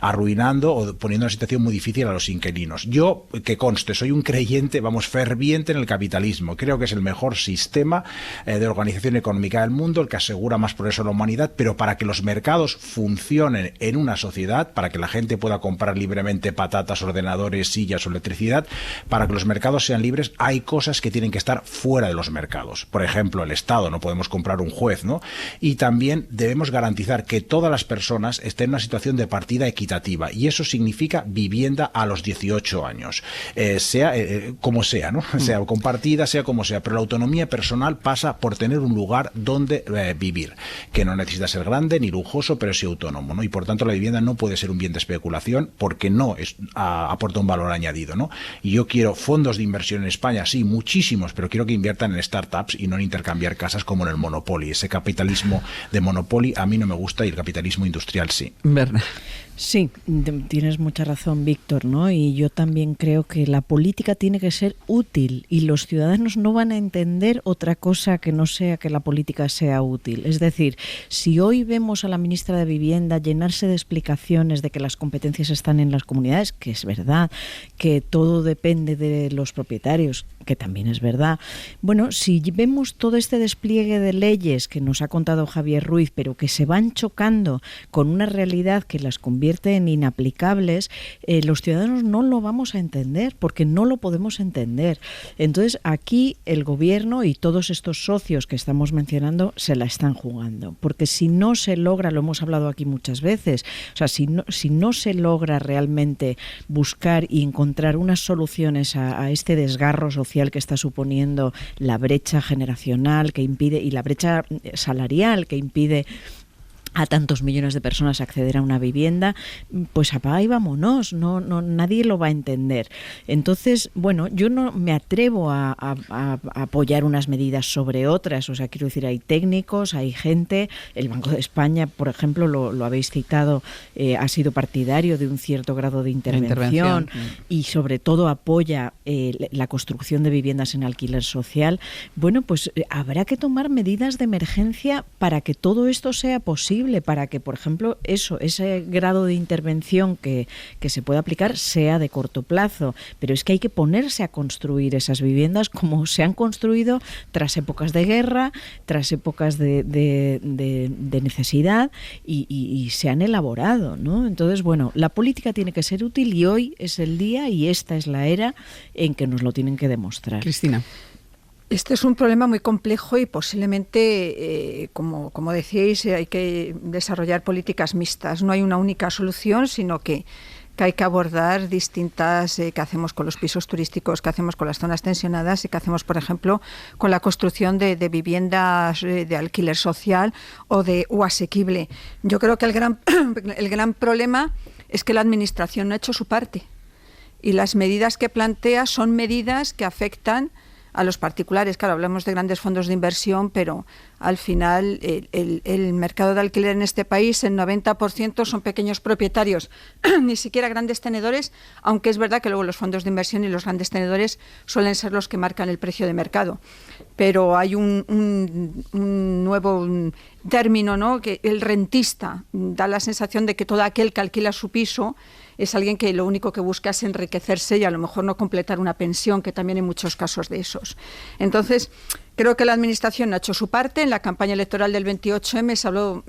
arruinando o poniendo una situación muy difícil a los inquilinos. Yo, que conste, soy un creyente, ferviente en el capitalismo. Creo que es el mejor sistema de organización económica del mundo, el que asegura más progreso a la humanidad, pero para que los mercados funcionen en una sociedad, para que la gente pueda comprar libremente patatas, ordenadores, sillas o electricidad, para que los mercados sean libres, hay cosas que tienen que estar fuera de los mercados. Por ejemplo, el Estado, no podemos comprar un juez, ¿no? Y también debemos garantizar que todas las personas estén en una situación de partida equitativa, y eso significa vivienda a los 18 años, sea como sea, ¿no? Sea compartida, sea como sea, pero la autonomía personal pasa por tener un lugar donde vivir, que no necesita ser grande ni lujoso, pero sí autónomo, ¿no? Y por tanto la vivienda no puede ser un bien de especulación porque no aporta un valor añadido, ¿no? Y yo quiero fondos de inversión en España, sí, muchísimos, pero quiero que inviertan en startups y no en intercambiar casas como en el Monopoly. Ese capitalismo de Monopoly a mí no me gusta y el capitalismo industrial sí. ¿Verdad? Sí, tienes mucha razón, Víctor, ¿no? Y yo también creo que la política tiene que ser útil y los ciudadanos no van a entender otra cosa que no sea que la política sea útil. Es decir, si hoy vemos a la ministra de Vivienda llenarse de explicaciones de que las competencias están en las comunidades, que es verdad, que todo depende de los propietarios, que también es verdad. Bueno, si vemos todo este despliegue de leyes que nos ha contado Javier Ruiz, pero que se van chocando con una realidad que las convierte en inaplicables, los ciudadanos no lo vamos a entender, porque no lo podemos entender. Entonces, aquí el gobierno y todos estos socios que estamos mencionando se la están jugando, porque si no se logra, lo hemos hablado aquí muchas veces, o sea, si no se logra realmente buscar y encontrar unas soluciones a este desgarro social que está suponiendo la brecha generacional que impide y la brecha salarial que impide a tantos millones de personas acceder a una vivienda, pues apaga y vámonos, no, nadie lo va a entender. Entonces, bueno, yo no me atrevo a apoyar unas medidas sobre otras, o sea, quiero decir, hay técnicos, hay gente, el Banco de España, por ejemplo, lo habéis citado, ha sido partidario de un cierto grado de intervención. Y sobre todo apoya la construcción de viviendas en alquiler social. Bueno, pues habrá que tomar medidas de emergencia para que todo esto sea posible, para que, por ejemplo, ese grado de intervención que se pueda aplicar sea de corto plazo. Pero es que hay que ponerse a construir esas viviendas como se han construido tras épocas de guerra, tras épocas de necesidad y se han elaborado, ¿no? Entonces, bueno, la política tiene que ser útil y hoy es el día y esta es la era en que nos lo tienen que demostrar. Cristina. Este es un problema muy complejo y posiblemente, como decíais, hay que desarrollar políticas mixtas. No hay una única solución, sino que hay que abordar distintas, que hacemos con los pisos turísticos, que hacemos con las zonas tensionadas y que hacemos, por ejemplo, con la construcción de viviendas de alquiler social o asequible. Yo creo que el gran problema es que la Administración no ha hecho su parte y las medidas que plantea son medidas que afectan a los particulares. Claro, hablamos de grandes fondos de inversión, pero al final el mercado de alquiler en este país, el 90% son pequeños propietarios, ni siquiera grandes tenedores, aunque es verdad que luego los fondos de inversión y los grandes tenedores suelen ser los que marcan el precio de mercado. Pero hay un nuevo término, ¿no? Que el rentista da la sensación de que todo aquel que alquila su piso es alguien que lo único que busca es enriquecerse y a lo mejor no completar una pensión, que también hay muchos casos de esos. Entonces, Creo que la Administración ha hecho su parte. En la campaña electoral del 28M se habló,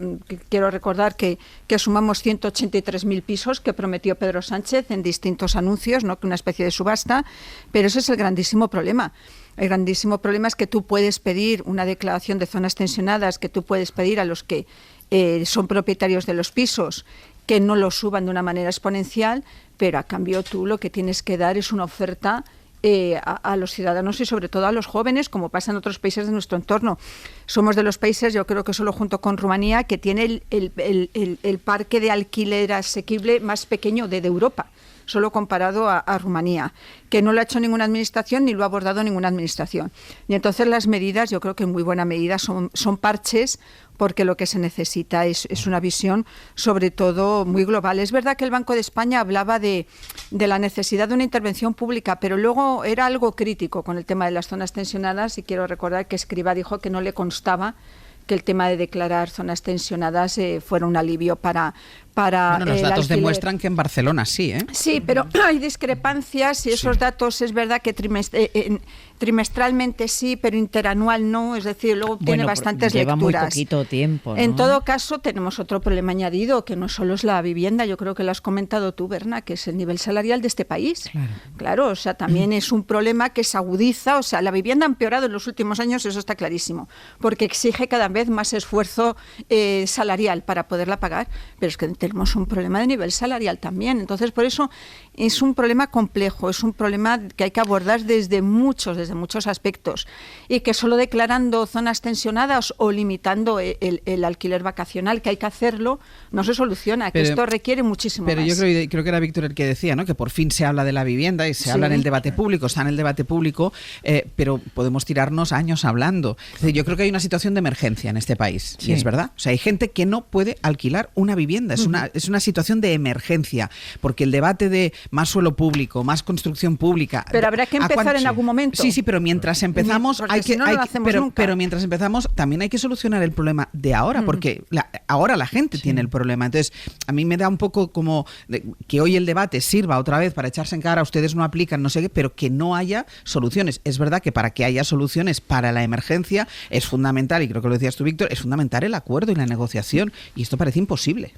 quiero recordar que sumamos 183.000 pisos que prometió Pedro Sánchez en distintos anuncios, ¿no? Que una especie de subasta, pero ese es el grandísimo problema. El grandísimo problema es que tú puedes pedir una declaración de zonas tensionadas, que tú puedes pedir a los que son propietarios de los pisos que no lo suban de una manera exponencial, pero a cambio tú lo que tienes que dar es una oferta a los ciudadanos y sobre todo a los jóvenes, como pasa en otros países de nuestro entorno. Somos de los países, yo creo que solo junto con Rumanía, que tiene el parque de alquiler asequible más pequeño de Europa, solo comparado a Rumanía, que no lo ha hecho ninguna administración ni lo ha abordado ninguna administración. Y entonces las medidas, yo creo que en muy buena medida son parches, porque lo que se necesita es una visión sobre todo muy global. Es verdad que el Banco de España hablaba de la necesidad de una intervención pública, pero luego era algo crítico con el tema de las zonas tensionadas, y quiero recordar que Escrivá dijo que no le constaba que el tema de declarar zonas tensionadas fuera un alivio para bueno, los datos demuestran que en Barcelona sí, ¿eh? Sí, pero hay discrepancias y esos datos es verdad que trimestralmente sí, pero interanual no, es decir, luego tiene bastantes lleva lecturas. Muy poquito tiempo, ¿no? En todo caso, tenemos otro problema añadido, que no solo es la vivienda, yo creo que lo has comentado tú, Berna, que es el nivel salarial de este país. Claro, o sea, también es un problema que se agudiza, o sea, la vivienda ha empeorado en los últimos años, eso está clarísimo, porque exige cada vez más esfuerzo salarial para poderla pagar, pero es que tenemos un problema de nivel salarial también. Entonces, por eso es un problema complejo, es un problema que hay que abordar desde muchos aspectos, y que solo declarando zonas tensionadas o limitando el alquiler vacacional, que hay que hacerlo, no se soluciona, que esto requiere muchísimo más. Pero yo creo que era Víctor el que decía, ¿no?, que por fin se habla de la vivienda y se habla en el debate público, está en el debate público, pero podemos tirarnos años hablando. Es decir, yo creo que hay una situación de emergencia en este país, y es verdad. O sea, hay gente que no puede alquilar una vivienda, es una situación de emergencia, porque el debate de más suelo público, más construcción pública... Pero habrá que empezar en algún momento. Sí, pero mientras empezamos pero mientras empezamos también hay que solucionar el problema de ahora, porque ahora la gente tiene el problema. Entonces, a mí me da un poco como que hoy el debate sirva otra vez para echarse en cara, ustedes no aplican, no sé qué, pero que no haya soluciones. Es verdad que para que haya soluciones para la emergencia es fundamental, y creo que lo decías tú, Víctor, es fundamental el acuerdo y la negociación, y esto parece imposible.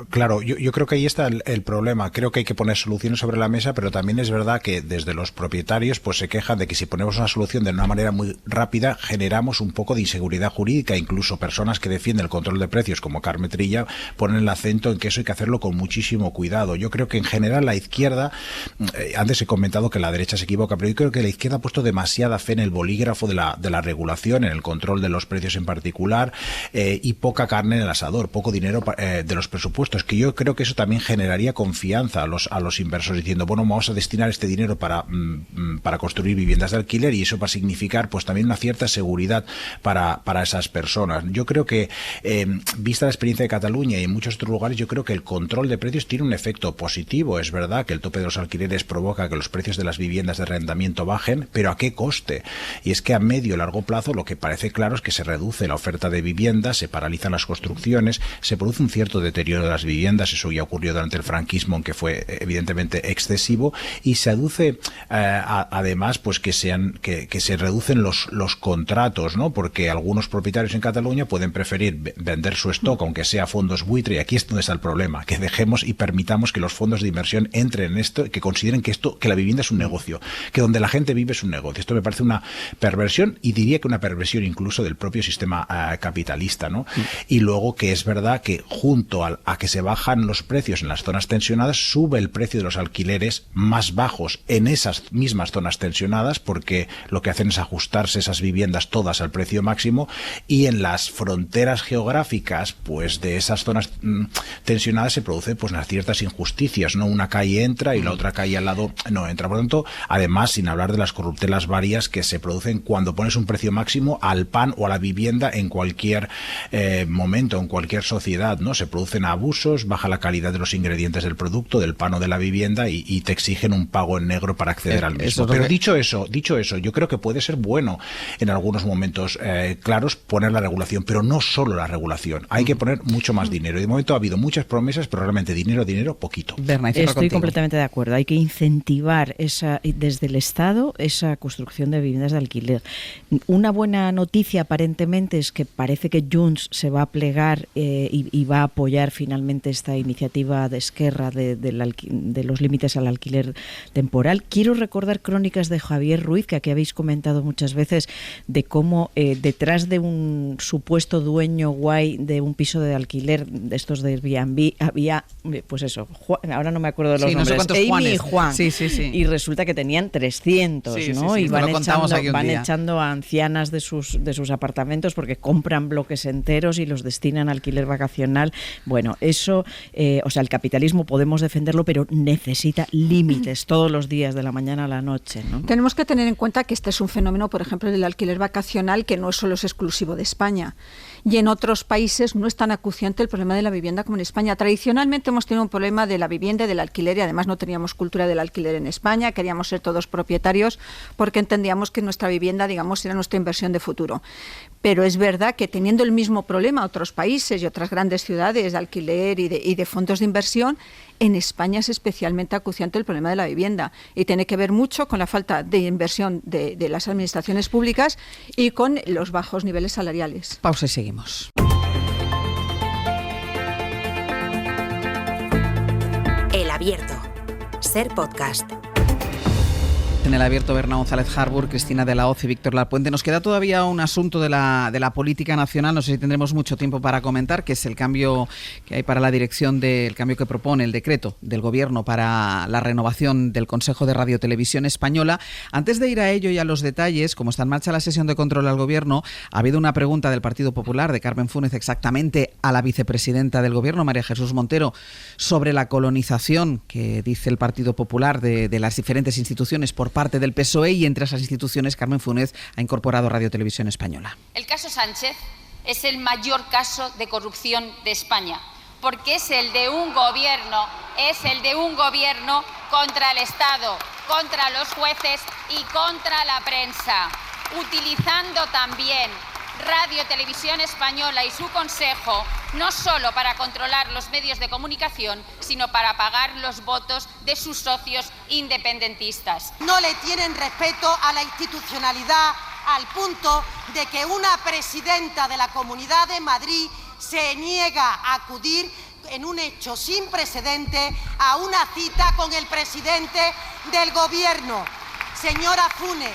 Claro, yo creo que ahí está el problema. Creo que hay que poner soluciones sobre la mesa, pero también es verdad que desde los propietarios pues se quejan de que si ponemos una solución de una manera muy rápida generamos un poco de inseguridad jurídica. Incluso personas que defienden el control de precios, como Carme Trilla, ponen el acento en que eso hay que hacerlo con muchísimo cuidado. Yo creo que en general la izquierda, antes he comentado que la derecha se equivoca, pero yo creo que la izquierda ha puesto demasiada fe en el bolígrafo de la regulación, en el control de los precios en particular, y poca carne en el asador, poco dinero de los presupuestos, que yo creo que eso también generaría confianza a los inversores, diciendo, bueno, vamos a destinar este dinero para construir viviendas de alquiler, y eso va a significar pues también una cierta seguridad para esas personas. Yo creo que, vista la experiencia de Cataluña y en muchos otros lugares, yo creo que el control de precios tiene un efecto positivo. Es verdad que el tope de los alquileres provoca que los precios de las viviendas de arrendamiento bajen, pero ¿a qué coste? Y es que a medio y largo plazo lo que parece claro es que se reduce la oferta de viviendas, se paralizan las construcciones, se produce un cierto deterioro de las viviendas. Eso ya ocurrió durante el franquismo, aunque fue evidentemente excesivo, y se aduce además pues que se reducen los contratos, ¿no? Porque algunos propietarios en Cataluña pueden preferir vender su stock, aunque sea a fondos buitre, y aquí es donde está el problema, que dejemos y permitamos que los fondos de inversión entren en esto, que consideren que la vivienda es un negocio, que donde la gente vive es un negocio. Esto me parece una perversión, y diría que una perversión incluso del propio sistema capitalista, ¿no? Y luego que es verdad que junto a que se bajan los precios en las zonas tensionadas, sube el precio de los alquileres más bajos en esas mismas zonas tensionadas, porque lo que hacen es ajustarse esas viviendas todas al precio máximo, y en las fronteras geográficas pues de esas zonas tensionadas se produce pues unas ciertas injusticias, ¿no? Una calle entra y la otra calle al lado no entra. Por lo tanto, además, sin hablar de las corruptelas varias que se producen cuando pones un precio máximo al pan o a la vivienda en cualquier momento, en cualquier sociedad, ¿no? Se producen a abusos, baja la calidad de los ingredientes del producto, del pan o de la vivienda y te exigen un pago en negro para acceder al mismo. Pero dicho eso, yo creo que puede ser bueno en algunos momentos claros poner la regulación, pero no solo la regulación. Hay que poner mucho más dinero. Y de momento ha habido muchas promesas, pero realmente dinero, poquito. Berna, estoy completamente de acuerdo. Hay que incentivar desde el Estado esa construcción de viviendas de alquiler. Una buena noticia aparentemente es que parece que Junts se va a plegar y va a apoyar finalmente esta iniciativa de Esquerra de los límites al alquiler temporal. Quiero recordar crónicas de Javier Ruiz, que aquí habéis comentado muchas veces, de cómo detrás de un supuesto dueño guay de un piso de alquiler, de estos de Airbnb, había, pues eso, Juan, ahora no me acuerdo de los nombres, no sé Amy Juanes. y Juan, sí. Y resulta que tenían 300, ¿no? Y van echando a ancianas de sus apartamentos porque compran bloques enteros y los destinan a alquiler vacacional. Bueno, eso, el capitalismo podemos defenderlo, pero necesita límites todos los días, de la mañana a la noche, ¿no? Tenemos que tener en cuenta que este es un fenómeno, por ejemplo, del alquiler vacacional, que no solo es exclusivo de España. Y en otros países no es tan acuciante el problema de la vivienda como en España. Tradicionalmente hemos tenido un problema de la vivienda y del alquiler, y además no teníamos cultura del alquiler en España. Queríamos ser todos propietarios porque entendíamos que nuestra vivienda, digamos, era nuestra inversión de futuro. Pero es verdad que teniendo el mismo problema otros países y otras grandes ciudades de alquiler y de fondos de inversión, en España es especialmente acuciante el problema de la vivienda y tiene que ver mucho con la falta de inversión de las administraciones públicas y con los bajos niveles salariales. Pausa y seguimos. El Abierto. Ser podcast. En El Abierto, Berna González Harbour, Cristina de la Hoz y Víctor Lapuente. Nos queda todavía un asunto de la política nacional, no sé si tendremos mucho tiempo para comentar, que es el cambio que hay para la dirección del cambio que propone el decreto del Gobierno para la renovación del Consejo de Radio Televisión Española. Antes de ir a ello y a los detalles, como está en marcha la sesión de control al Gobierno, ha habido una pregunta del Partido Popular, de Carmen Fúnez, exactamente a la vicepresidenta del Gobierno, María Jesús Montero, sobre la colonización que dice el Partido Popular de las diferentes instituciones por parte del PSOE, y entre esas instituciones Carmen Fúnez ha incorporado Radio Televisión Española. El caso Sánchez es el mayor caso de corrupción de España, porque es el de un gobierno contra el Estado, contra los jueces y contra la prensa, utilizando también Radio Televisión Española y su Consejo no solo para controlar los medios de comunicación, sino para pagar los votos de sus socios independentistas. No le tienen respeto a la institucionalidad al punto de que una presidenta de la Comunidad de Madrid se niega a acudir en un hecho sin precedente a una cita con el presidente del Gobierno. Señora Fúnez,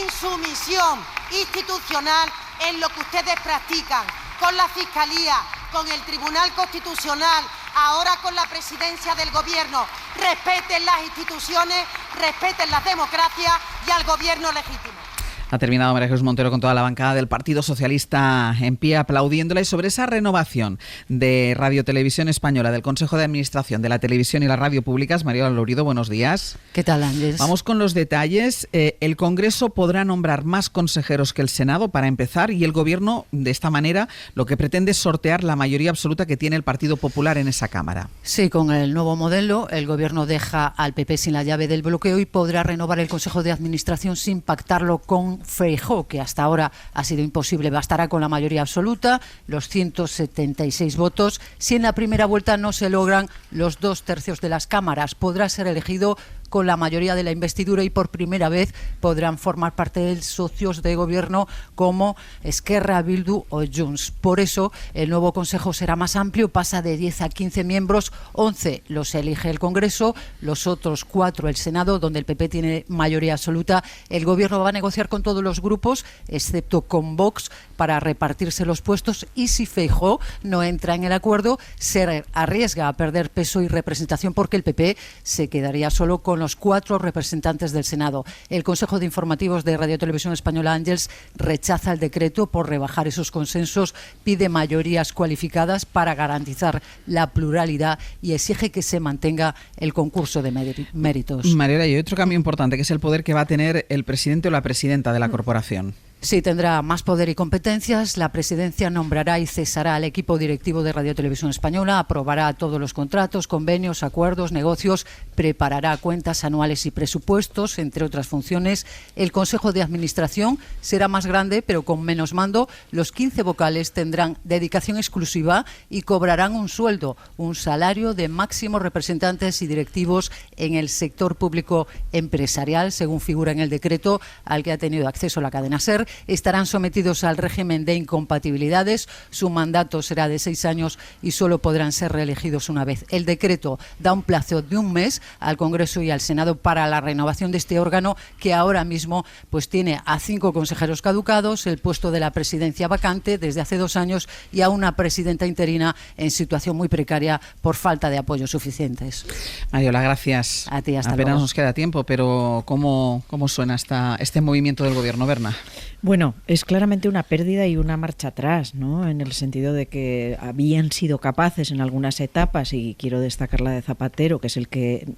insumisión institucional en lo que ustedes practican con la Fiscalía, con el Tribunal Constitucional, ahora con la presidencia del Gobierno. Respeten las instituciones, respeten la democracia y al Gobierno legítimo. Ha terminado María Jesús Montero con toda la bancada del Partido Socialista en pie aplaudiéndola. Y sobre esa renovación de Radio Televisión Española, del Consejo de Administración de la Televisión y la Radio Públicas, María Lourido, buenos días. ¿Qué tal, Ángeles? Vamos con los detalles. El Congreso podrá nombrar más consejeros que el Senado, para empezar, y el Gobierno, de esta manera, lo que pretende es sortear la mayoría absoluta que tiene el Partido Popular en esa Cámara. Sí, con el nuevo modelo, el Gobierno deja al PP sin la llave del bloqueo y podrá renovar el Consejo de Administración sin pactarlo con Feijóo, que hasta ahora ha sido imposible. Bastará con la mayoría absoluta, los 176 votos. Si en la primera vuelta no se logran los 2/3 de las cámaras, podrá ser elegido con la mayoría de la investidura y por primera vez podrán formar parte de socios de gobierno como Esquerra, Bildu o Junts. Por eso el nuevo Consejo será más amplio, pasa de 10 a 15 miembros, 11 los elige el Congreso, los otros 4 el Senado, donde el PP tiene mayoría absoluta. El Gobierno va a negociar con todos los grupos, excepto con Vox, para repartirse los puestos, y si Feijóo no entra en el acuerdo, se arriesga a perder peso y representación, porque el PP se quedaría solo con los 4 representantes del Senado. El Consejo de Informativos de Radio Televisión Española, Ángels, rechaza el decreto por rebajar esos consensos, pide mayorías cualificadas para garantizar la pluralidad y exige que se mantenga el concurso de méritos. Mariela, y hay otro cambio importante, que es el poder que va a tener el presidente o la presidenta de la corporación. Sí, tendrá más poder y competencias. La presidencia nombrará y cesará al equipo directivo de Radio Televisión Española, aprobará todos los contratos, convenios, acuerdos, negocios, preparará cuentas anuales y presupuestos, entre otras funciones. El Consejo de Administración será más grande, pero con menos mando. Los 15 vocales tendrán dedicación exclusiva y cobrarán un sueldo, un salario de máximos representantes y directivos en el sector público empresarial, según figura en el decreto al que ha tenido acceso la cadena SER. Estarán sometidos al régimen de incompatibilidades. Su mandato será de 6 años y solo podrán ser reelegidos una vez. El decreto da un plazo de un mes al Congreso y al Senado para la renovación de este órgano, que ahora mismo pues tiene a 5 consejeros caducados, el puesto de la presidencia vacante desde hace 2 años y a una presidenta interina en situación muy precaria por falta de apoyos suficientes. Mariola, gracias. A ti, hasta Apenas luego. nos queda tiempo, pero ¿cómo suena este movimiento del Gobierno, Berna? Bueno, es claramente una pérdida y una marcha atrás, ¿no? En el sentido de que habían sido capaces en algunas etapas, y quiero destacar la de Zapatero, que es el que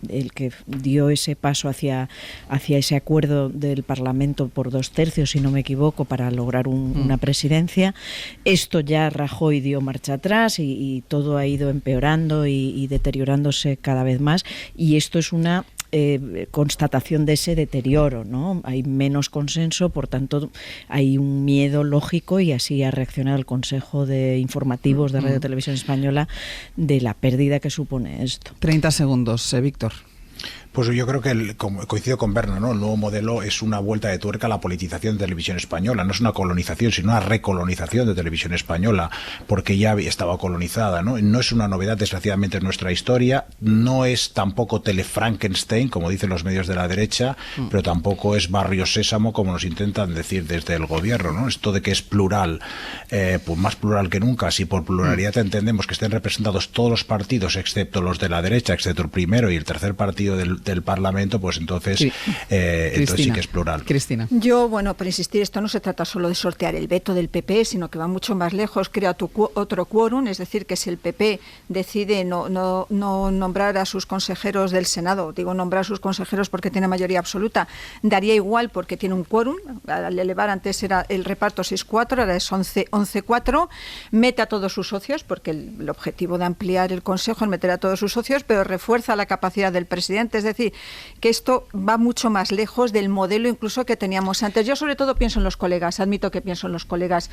dio ese paso hacia ese acuerdo del Parlamento por 2/3, si no me equivoco, para lograr una presidencia. Esto ya Rajoy dio marcha atrás y todo ha ido empeorando y deteriorándose cada vez más, y esto es una constatación de ese deterioro, ¿no? Hay menos consenso, por tanto hay un miedo lógico, y así ha reaccionado el Consejo de Informativos de Radio Televisión Española, de la pérdida que supone esto. 30 segundos, Víctor. Pues yo creo que coincido con Berna, ¿no? El nuevo modelo es una vuelta de tuerca a la politización de Televisión Española. No es una colonización, sino una recolonización de Televisión Española, porque ya estaba colonizada, ¿no? No es una novedad, desgraciadamente, en nuestra historia. No es tampoco Tele-Frankenstein, como dicen los medios de la derecha, pero tampoco es Barrio Sésamo, como nos intentan decir desde el gobierno, ¿no? Esto de que es plural, pues más plural que nunca. Si por pluralidad entendemos que estén representados todos los partidos, excepto los de la derecha, excepto el primero y el tercer partido del Parlamento, pues entonces, entonces sí que es plural. Cristina. Yo, bueno, por insistir, esto no se trata solo de sortear el veto del PP, sino que va mucho más lejos, crea otro quórum, es decir, que si el PP decide no nombrar a sus consejeros del Senado, digo nombrar a sus consejeros porque tiene mayoría absoluta, daría igual porque tiene un quórum. Al elevar, antes era el reparto 6-4, ahora es 11-4, mete a todos sus socios, porque el objetivo de ampliar el Consejo es meter a todos sus socios, pero refuerza la capacidad del presidente, es decir, que esto va mucho más lejos del modelo incluso que teníamos antes. Yo sobre todo pienso en los colegas, admito que pienso en los colegas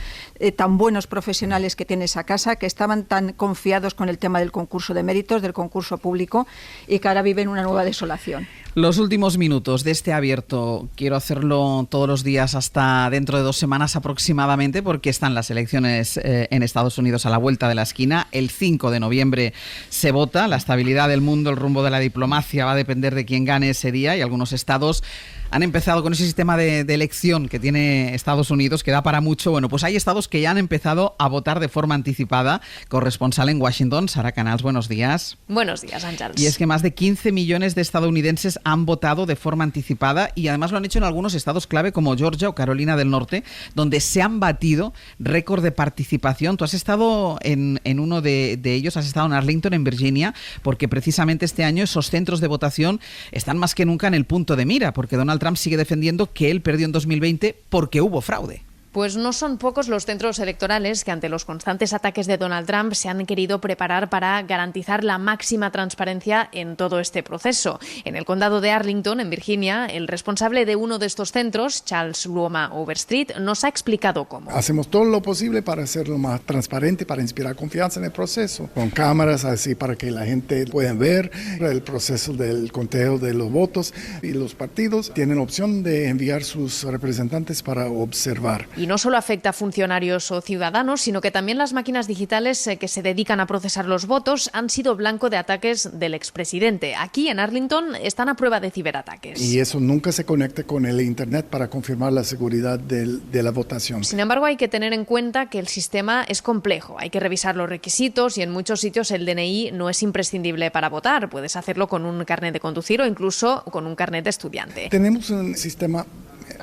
tan buenos profesionales que tiene esa casa, que estaban tan confiados con el tema del concurso de méritos, del concurso público, y que ahora viven una nueva desolación. Los últimos minutos de este abierto, quiero hacerlo todos los días hasta dentro de 2 semanas aproximadamente, porque están las elecciones en Estados Unidos a la vuelta de la esquina. El 5 de noviembre se vota. La estabilidad del mundo, el rumbo de la diplomacia va a depender de quién gane ese día, y algunos estados han empezado con ese sistema de elección que tiene Estados Unidos, que da para mucho. Bueno, pues hay estados que ya han empezado a votar de forma anticipada. Corresponsal en Washington, Sara Canals, buenos días. Buenos días, Ángels. Y es que más de 15 millones de estadounidenses han votado de forma anticipada, y además lo han hecho en algunos estados clave como Georgia o Carolina del Norte, donde se han batido récord de participación. Tú has estado en uno de ellos, has estado en Arlington, en Virginia, porque precisamente este año esos centros de votación están más que nunca en el punto de mira, porque Donald Trump sigue defendiendo que él perdió en 2020 porque hubo fraude. Pues no son pocos los centros electorales que ante los constantes ataques de Donald Trump se han querido preparar para garantizar la máxima transparencia en todo este proceso. En el condado de Arlington, en Virginia, el responsable de uno de estos centros, Charles Luoma Overstreet, nos ha explicado cómo. Hacemos todo lo posible para hacerlo más transparente, para inspirar confianza en el proceso, con cámaras así para que la gente pueda ver el proceso del conteo de los votos, y los partidos tienen opción de enviar sus representantes para observar. Y no solo afecta a funcionarios o ciudadanos, sino que también las máquinas digitales que se dedican a procesar los votos han sido blanco de ataques del expresidente. Aquí en Arlington están a prueba de ciberataques. Y eso nunca se conecta con el Internet para confirmar la seguridad de la votación. Sin embargo, hay que tener en cuenta que el sistema es complejo. Hay que revisar los requisitos y en muchos sitios el DNI no es imprescindible para votar. Puedes hacerlo con un carnet de conducir o incluso con un carnet de estudiante. Tenemos un sistema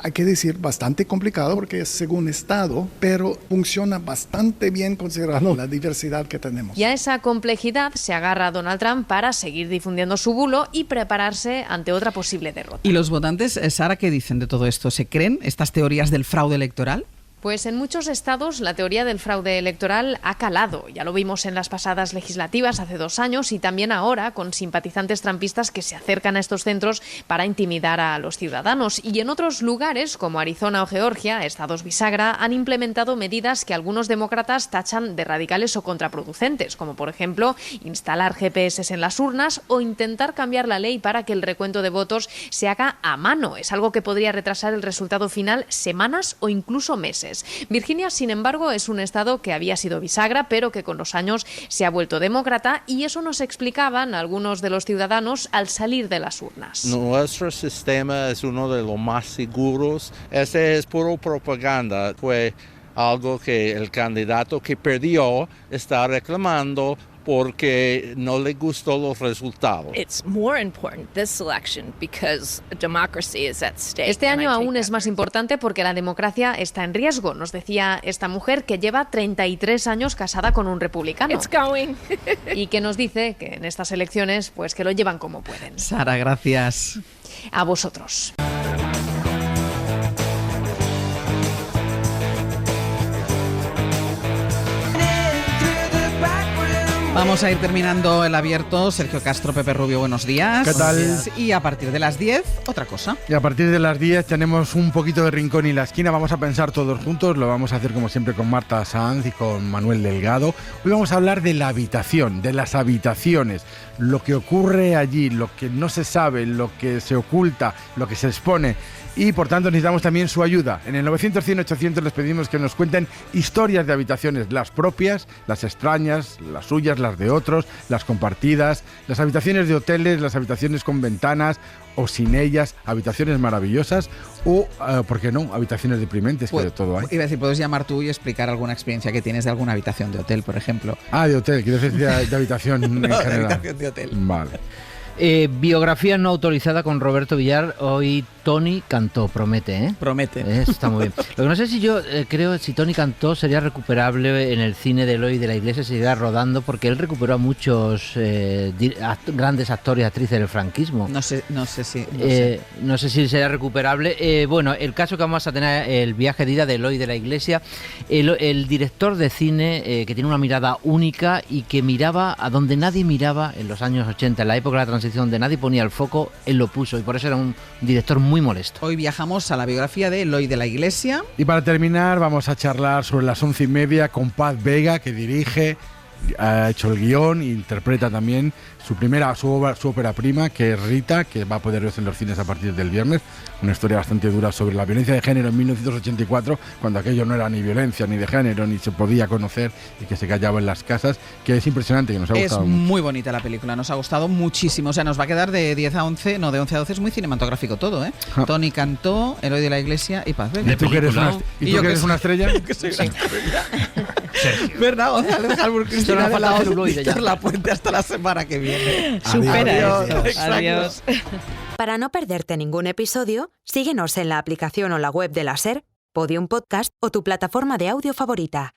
hay que decir, bastante complicado porque es según estado, pero funciona bastante bien considerando la diversidad que tenemos. Y a esa complejidad se agarra Donald Trump para seguir difundiendo su bulo y prepararse ante otra posible derrota. ¿Y los votantes, Sara, qué dicen de todo esto? ¿Se creen estas teorías del fraude electoral? Pues en muchos estados la teoría del fraude electoral ha calado. Ya lo vimos en las pasadas legislativas hace 2 años y también ahora con simpatizantes trampistas que se acercan a estos centros para intimidar a los ciudadanos. Y en otros lugares, como Arizona o Georgia, estados bisagra, han implementado medidas que algunos demócratas tachan de radicales o contraproducentes, como por ejemplo instalar GPS en las urnas o intentar cambiar la ley para que el recuento de votos se haga a mano. Es algo que podría retrasar el resultado final semanas o incluso meses. Virginia, sin embargo, es un estado que había sido bisagra, pero que con los años se ha vuelto demócrata, y eso nos explicaban algunos de los ciudadanos al salir de las urnas. Nuestro sistema es uno de los más seguros. Este es puro propaganda. Fue algo que el candidato que perdió está reclamando porque no le gustó los resultados. Este año aún es más importante porque la democracia está en riesgo, nos decía esta mujer que lleva 33 años casada con un republicano. Y que nos dice que en estas elecciones pues que lo llevan como pueden. Sara, gracias. A vosotros. Vamos a ir terminando el abierto. Sergio Castro, Pepe Rubio, buenos días. ¿Qué tal? Y a partir de las 10, otra cosa. Y a partir de las 10 tenemos un poquito de rincón y la esquina. Vamos a pensar todos juntos. Lo vamos a hacer como siempre con Marta Sanz y con Manuel Delgado. Hoy vamos a hablar de la habitación, de las habitaciones. Lo que ocurre allí, lo que no se sabe, lo que se oculta, lo que se expone. Y por tanto necesitamos también su ayuda. En el 900-100-800 les pedimos que nos cuenten historias de habitaciones, las propias, las extrañas, las suyas, las de otros, las compartidas, las habitaciones de hoteles, las habitaciones con ventanas o sin ellas, habitaciones maravillosas o, ¿por qué no?, habitaciones deprimentes, que de todo hay. Iba a decir, puedes llamar tú y explicar alguna experiencia que tienes de alguna habitación de hotel, por ejemplo. Ah, de hotel, quiero decir de habitación en general. De habitación de hotel. Vale. Biografía no autorizada con Roberto Villar. Hoy Tony Cantó, promete, ¿eh? Promete. Está muy bien. Lo que no sé si yo creo si Tony Cantó sería recuperable en el cine de Eloy de la Iglesia, seguirá rodando, porque él recuperó a muchos grandes actores y actrices del franquismo. No sé si. No sé si sería recuperable. Bueno, el caso que vamos a tener, el viaje de ida de Eloy de la Iglesia, el director de cine que tiene una mirada única y que miraba a donde nadie miraba en los años 80, en la época de la transición, donde nadie ponía el foco, él lo puso, y por eso era un director muy molesto. Hoy viajamos a la biografía de Eloy de la Iglesia. Y para terminar vamos a charlar sobre las 11:30 con Paz Vega, que dirige, ha hecho el guión e interpreta también su ópera prima, que es Rita, que va a poder verse en los cines a partir del viernes. Una historia bastante dura sobre la violencia de género en 1984, cuando aquello no era ni violencia ni de género, ni se podía conocer, y que se callaba en las casas, que es impresionante, que nos ha gustado mucho. Es muy bonita la película, nos ha gustado muchísimo. O sea, nos va a quedar de 10 a 11, no, de 11 a 12, es muy cinematográfico todo, ¿eh? Tony Cantó, Eloy de la Iglesia y Paz Vega. ¿Y tú que eres una estrella? Yo que soy una estrella. ¿Verdad? González Galbur, Cristina de la Víctor Lapuente, hasta la semana que viene. Supera. Adiós. Para no perderte ningún episodio, síguenos en la aplicación o la web de la SER, Podium Podcast o tu plataforma de audio favorita.